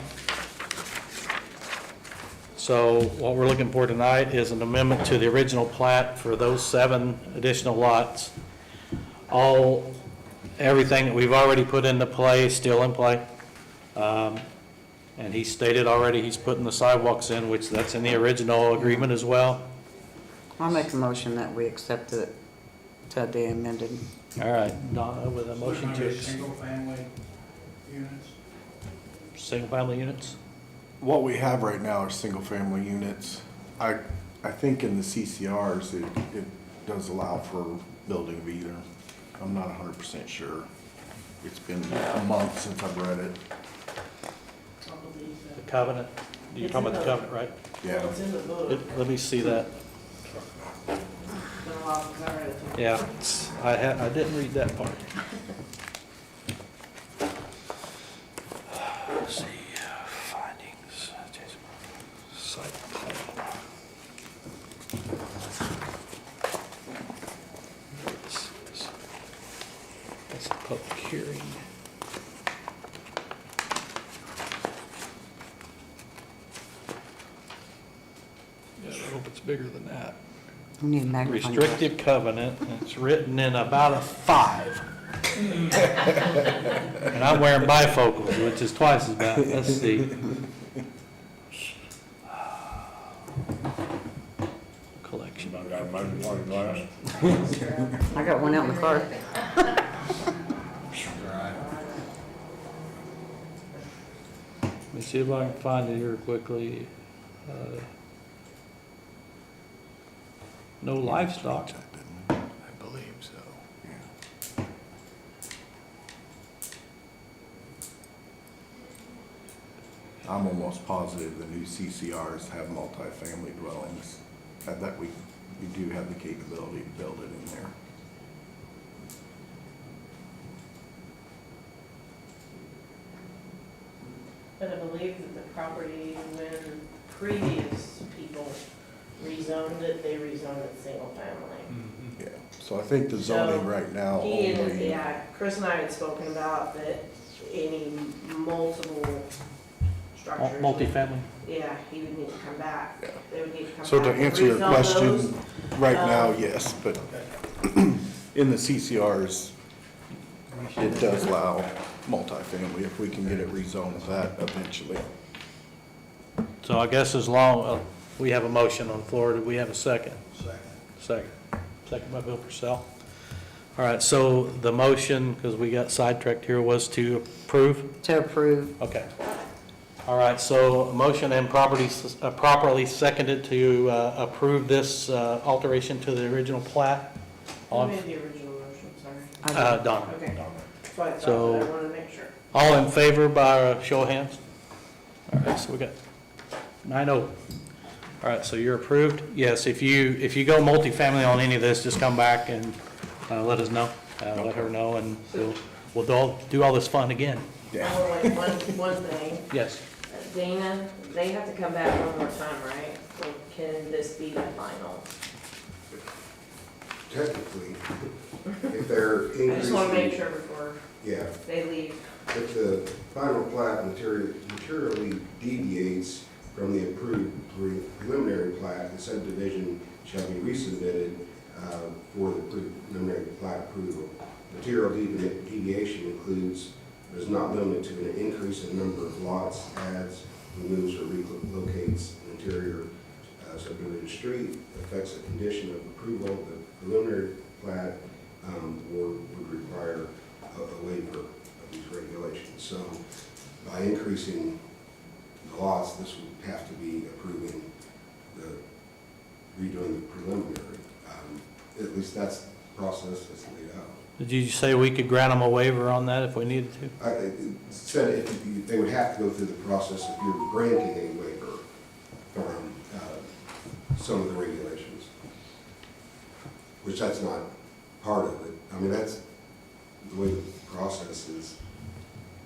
Speaker 1: So what we're looking for tonight is an amendment to the original plat for those 7 additional lots. Everything that we've already put into play is still in play. And he stated already he's putting the sidewalks in, which that's in the original agreement as well.
Speaker 3: I'll make a motion that we accept it to the amended.
Speaker 1: All right, Donna with a motion to.
Speaker 12: Single-family units?
Speaker 1: Single-family units?
Speaker 16: What we have right now are single-family units. I think in the CCRs, it does allow for building of either. I'm not 100% sure. It's been a month since I've read it.
Speaker 1: The covenant, you're talking about the covenant, right?
Speaker 16: Yeah.
Speaker 4: It's in the book.
Speaker 1: Let me see that.
Speaker 4: It's been a while since I read it.
Speaker 1: Yeah, I didn't read that part. Let's see, findings. Public hearing. Yeah, I hope it's bigger than that.
Speaker 3: We need a magnifying glass.
Speaker 1: Restrictive covenant, and it's written in about a 5. And I'm wearing bifocals, which is twice as bad. Let's see. Collection.
Speaker 3: I got one out in the car.
Speaker 1: Let me see if I can find it here quickly. No livestock.
Speaker 16: I believe so. I'm almost positive the new CCRs have multifamily dwellings, that we do have the capability to build it in there.
Speaker 4: But I believe that the property, when previous people rezoned it, they rezoned it single family.
Speaker 16: Yeah, so I think the zoning
Speaker 4: So,
Speaker 16: right now
Speaker 4: He and,
Speaker 16: only,
Speaker 4: yeah, Chris and I had spoken about that any multiple structures.
Speaker 1: Multifamily.
Speaker 4: Yeah, he would need to come back.
Speaker 16: Yeah.
Speaker 4: They would need to come back.
Speaker 16: so to
Speaker 4: and
Speaker 16: answer your
Speaker 4: rezone
Speaker 16: question,
Speaker 4: those.
Speaker 16: right now,
Speaker 4: Um,
Speaker 16: yes, but in the CCRs, it does allow multifamily if we can get it rezoned with that eventually.
Speaker 1: So I guess as long, we have a motion on the floor, do we have a second? Second. Second by Bill Purcell. All right, so the motion, because we got sidetracked here, was to approve?
Speaker 3: To approve.
Speaker 1: Okay. All right, so a motion and properly seconded to approve this alteration to the original plat.
Speaker 4: Who
Speaker 1: All,
Speaker 4: made the original motion, sorry?
Speaker 1: Donna.
Speaker 4: Okay. That's what I thought,
Speaker 1: So-
Speaker 4: but I wanted to make sure.
Speaker 1: All in favor by a show of hands? All right, so we got 9-0. All right, so you're approved. Yes, if you go multifamily on any of this, just come back and let us know. Let her know, and we'll do all this fun again.
Speaker 4: Oh, wait, one thing.
Speaker 1: Yes.
Speaker 4: Dana, they have to come back one more time, right? Or can this be the final?
Speaker 13: Technically, if they're increasing.
Speaker 4: I just want to make sure before
Speaker 13: Yeah,
Speaker 4: they leave.
Speaker 13: if the final plat materially deviates from the approved preliminary plat, the subdivision shall be resubmitted for the preliminary plat approval. Material deviation includes, but is not limited to an increase in number of lots, adds, removes, or relocates an interior subdivision street, affects the condition of approval of the preliminary plat, or would require a waiver of these regulations. So by increasing the lots, this would have to be approving redoing the preliminary. At least that's the process that's laid out.
Speaker 1: Did you say we could grant them a waiver on that if we needed to?
Speaker 13: It said they would have to go through the process if you're granting a waiver from some of the regulations, which that's not part of it. I mean, that's the way the process is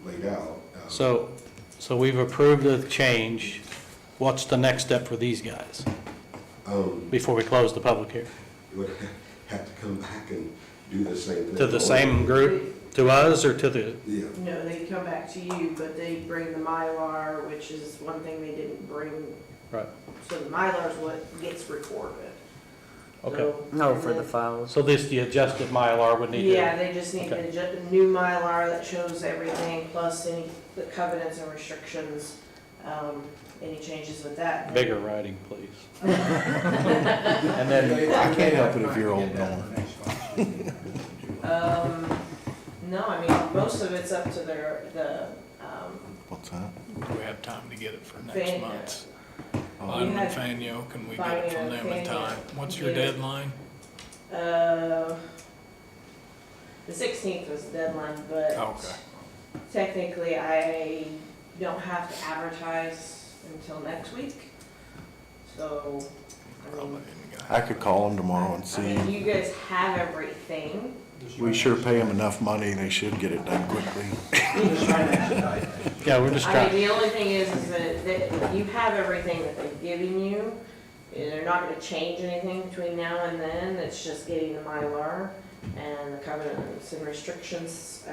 Speaker 13: laid out.
Speaker 1: So we've approved the change. What's the next step for these guys before we close the public hearing?
Speaker 13: You would have to come back and do the same thing.
Speaker 1: To the same group, to us, or to the?
Speaker 13: Yeah.
Speaker 4: No, they come back to you, but they bring the Mylar, which is one thing they didn't bring.
Speaker 1: Right.
Speaker 4: So the Mylar is what gets recorded.
Speaker 1: Okay.
Speaker 4: So-
Speaker 3: No,
Speaker 4: and
Speaker 3: for the
Speaker 4: then-
Speaker 3: files.
Speaker 1: So the adjusted Mylar would need to?
Speaker 4: Yeah, they just need
Speaker 1: Okay.
Speaker 4: the new Mylar that shows everything, plus the covenants and restrictions, any changes with that.
Speaker 1: Bigger writing, please.
Speaker 16: And then, I can't help it if you're old, Norm.
Speaker 4: No, I mean, most of it's up to
Speaker 16: What's that?
Speaker 17: Do we have time to get it for
Speaker 4: Fan-
Speaker 17: next month's?
Speaker 4: We
Speaker 17: Lyman
Speaker 4: had
Speaker 17: and Fanyo, can we get it from them in
Speaker 4: Fanyo
Speaker 17: time? What's your
Speaker 4: get it.
Speaker 17: deadline?
Speaker 4: the 16th was the deadline, but
Speaker 17: Okay.
Speaker 4: technically I don't have to advertise until next week. So, I mean,
Speaker 16: I could call them tomorrow and
Speaker 4: I mean,
Speaker 16: see.
Speaker 4: you guys have everything.
Speaker 16: We sure pay them enough money, they should get it done quickly.
Speaker 1: Yeah, we're just
Speaker 4: I mean,
Speaker 1: trying.
Speaker 4: the only thing is that you have everything that they've given you. they're not gonna change anything between now and then, it's just getting the Mylar and the covenants and restrictions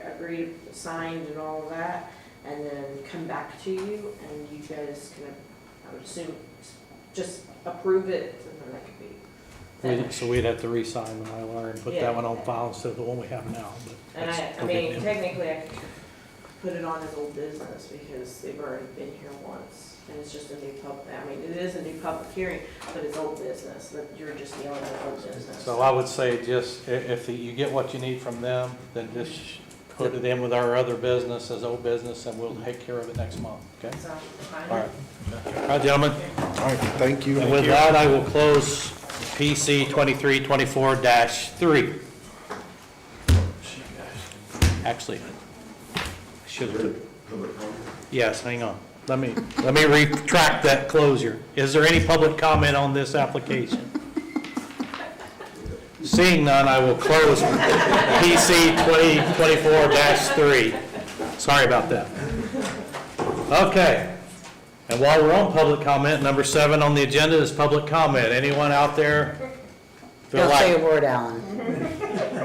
Speaker 4: agreed, signed and all of that, and then come back to you, and you guys can, I would assume, just approve it, and then that could be.
Speaker 1: So we'd have to re-sign the Mylar and put
Speaker 4: Yeah.
Speaker 1: that one on file instead of the one we have now, but
Speaker 4: And
Speaker 1: that's
Speaker 4: I
Speaker 1: no big
Speaker 4: mean,
Speaker 1: deal.
Speaker 4: technically, I could put it on as old business because they've already been here once. And it's just a new I mean, it is a new public hearing, but it's old business, that you're just dealing with old business.
Speaker 1: So I would say just, if you get what you need from them, then just put it in with our other business as old business, and we'll take care of it next month, okay?
Speaker 4: So, fine.
Speaker 1: All right. All right, gentlemen.
Speaker 16: All right, thank you.
Speaker 1: And with that, I will close PC 2324-3. Actually, I should have, yes, hang on. Let me retract that closure. Is there any public comment on this application? Seeing none, I will close PC 2024-3. Sorry about that. Okay. And while we're on public comment, number 7 on the agenda is public comment. Anyone out there feel
Speaker 3: Don't say a
Speaker 1: like
Speaker 3: word, Alan.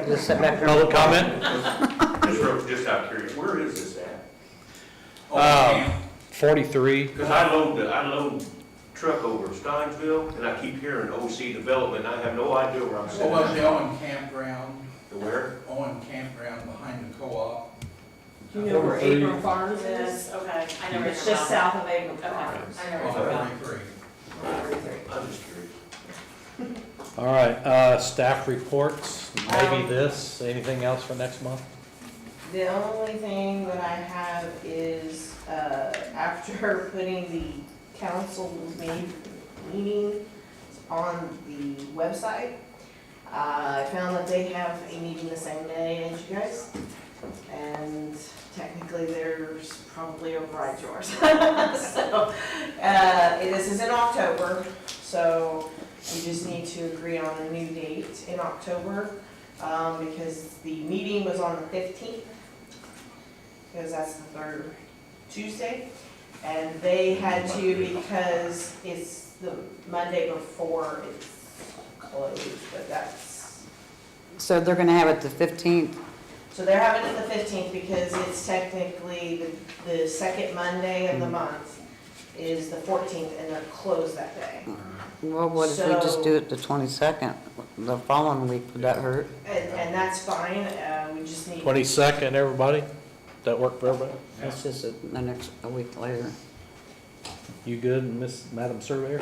Speaker 3: Just sit back there.
Speaker 1: public comment?
Speaker 11: Just out of curiosity, where is this at?
Speaker 1: 43.
Speaker 11: Because I load truck over in Steinsville, and I keep hearing OC Development, and I have no idea where I'm
Speaker 12: What
Speaker 11: sitting.
Speaker 12: was the Owen Campground?
Speaker 11: The where?
Speaker 12: Owen Campground behind the co-op.
Speaker 4: Do you know where Abram Farms is? Okay.
Speaker 14: I know where
Speaker 4: It's
Speaker 14: you're
Speaker 4: just
Speaker 14: from.
Speaker 4: south of Abram
Speaker 14: Okay,
Speaker 4: Farms.
Speaker 14: I know where you're from.
Speaker 12: 43.
Speaker 11: I'm just curious.
Speaker 1: All right, staff reports, maybe this, anything else for next month?
Speaker 4: The only thing that I have is, after putting the council's meeting on the website, I found that they have a meeting the same day as you guys. And technically, there's probably override yours. So, this is in October, so we just need to agree on a new date in October, because the meeting was on the 15th, because that's the third Tuesday, and they had to, because it's the Monday before it's closed, but that's,
Speaker 3: So they're gonna have it the 15th?
Speaker 4: so they're having it the 15th because it's technically the second Monday of the month is the 14th, and they're closed that day.
Speaker 3: Well, what if we just do it the 22nd, the following week, would that hurt?
Speaker 4: And that's fine, we just need.
Speaker 1: 22nd, everybody? That work for everybody?
Speaker 3: That's just a week later.
Speaker 1: You good, Madam Surveyor?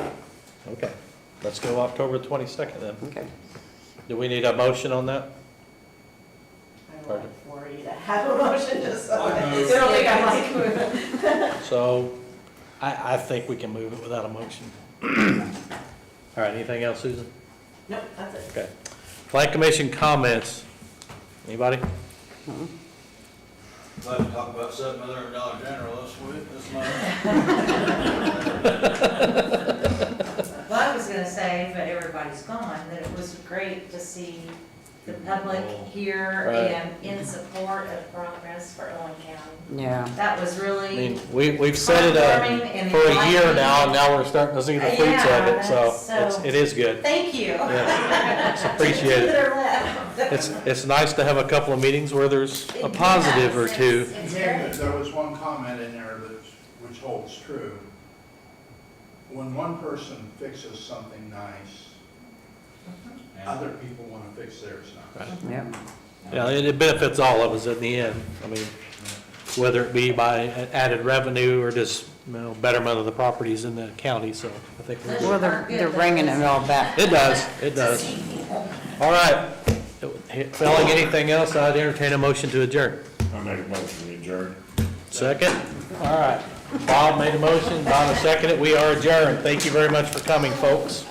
Speaker 1: Okay, let's go October 22nd then.
Speaker 3: Okay.
Speaker 1: Do we need a motion on that?
Speaker 4: I don't like for you to have a motion, just so they don't think I'm like moving.
Speaker 1: So, I think we can move it without a motion. All right, anything else, Susan?
Speaker 4: Nope, that's it.
Speaker 1: Okay. Plan Commission comments. Anybody?
Speaker 8: I'd like to talk about $700 general this month.
Speaker 18: Well, I was gonna say, but everybody's gone, that it was great to see the public here
Speaker 1: Right.
Speaker 18: and in support of progress for Owen County.
Speaker 3: Yeah.
Speaker 18: That was
Speaker 1: I
Speaker 18: really,
Speaker 1: mean, we've set it
Speaker 18: Heartwarming
Speaker 1: up
Speaker 18: and
Speaker 1: for a year
Speaker 18: enlightening.
Speaker 1: now, and now we're starting to see the fruits of it, so
Speaker 18: Yeah,
Speaker 1: it is good.
Speaker 18: thank you.
Speaker 1: Yeah, it's appreciated.
Speaker 18: They're left.
Speaker 1: It's nice to have a couple of meetings where there's a positive or two.
Speaker 18: It's very,
Speaker 12: There was one comment in there which holds true. When one person fixes something nice, other people want to fix theirs nice.
Speaker 3: Yeah.
Speaker 1: Yeah, it benefits all of us in the end. I mean, whether it be by added revenue or just, betterment of the properties in the county, so I think we're
Speaker 3: Well, they're bringing it all back.
Speaker 1: It does. All right. Failing anything else, I'd entertain a motion to adjourn.
Speaker 11: I make a motion to adjourn.
Speaker 1: Second? All right. Bob made a motion, Donna seconded. We are adjourned. Thank you very much for coming, folks.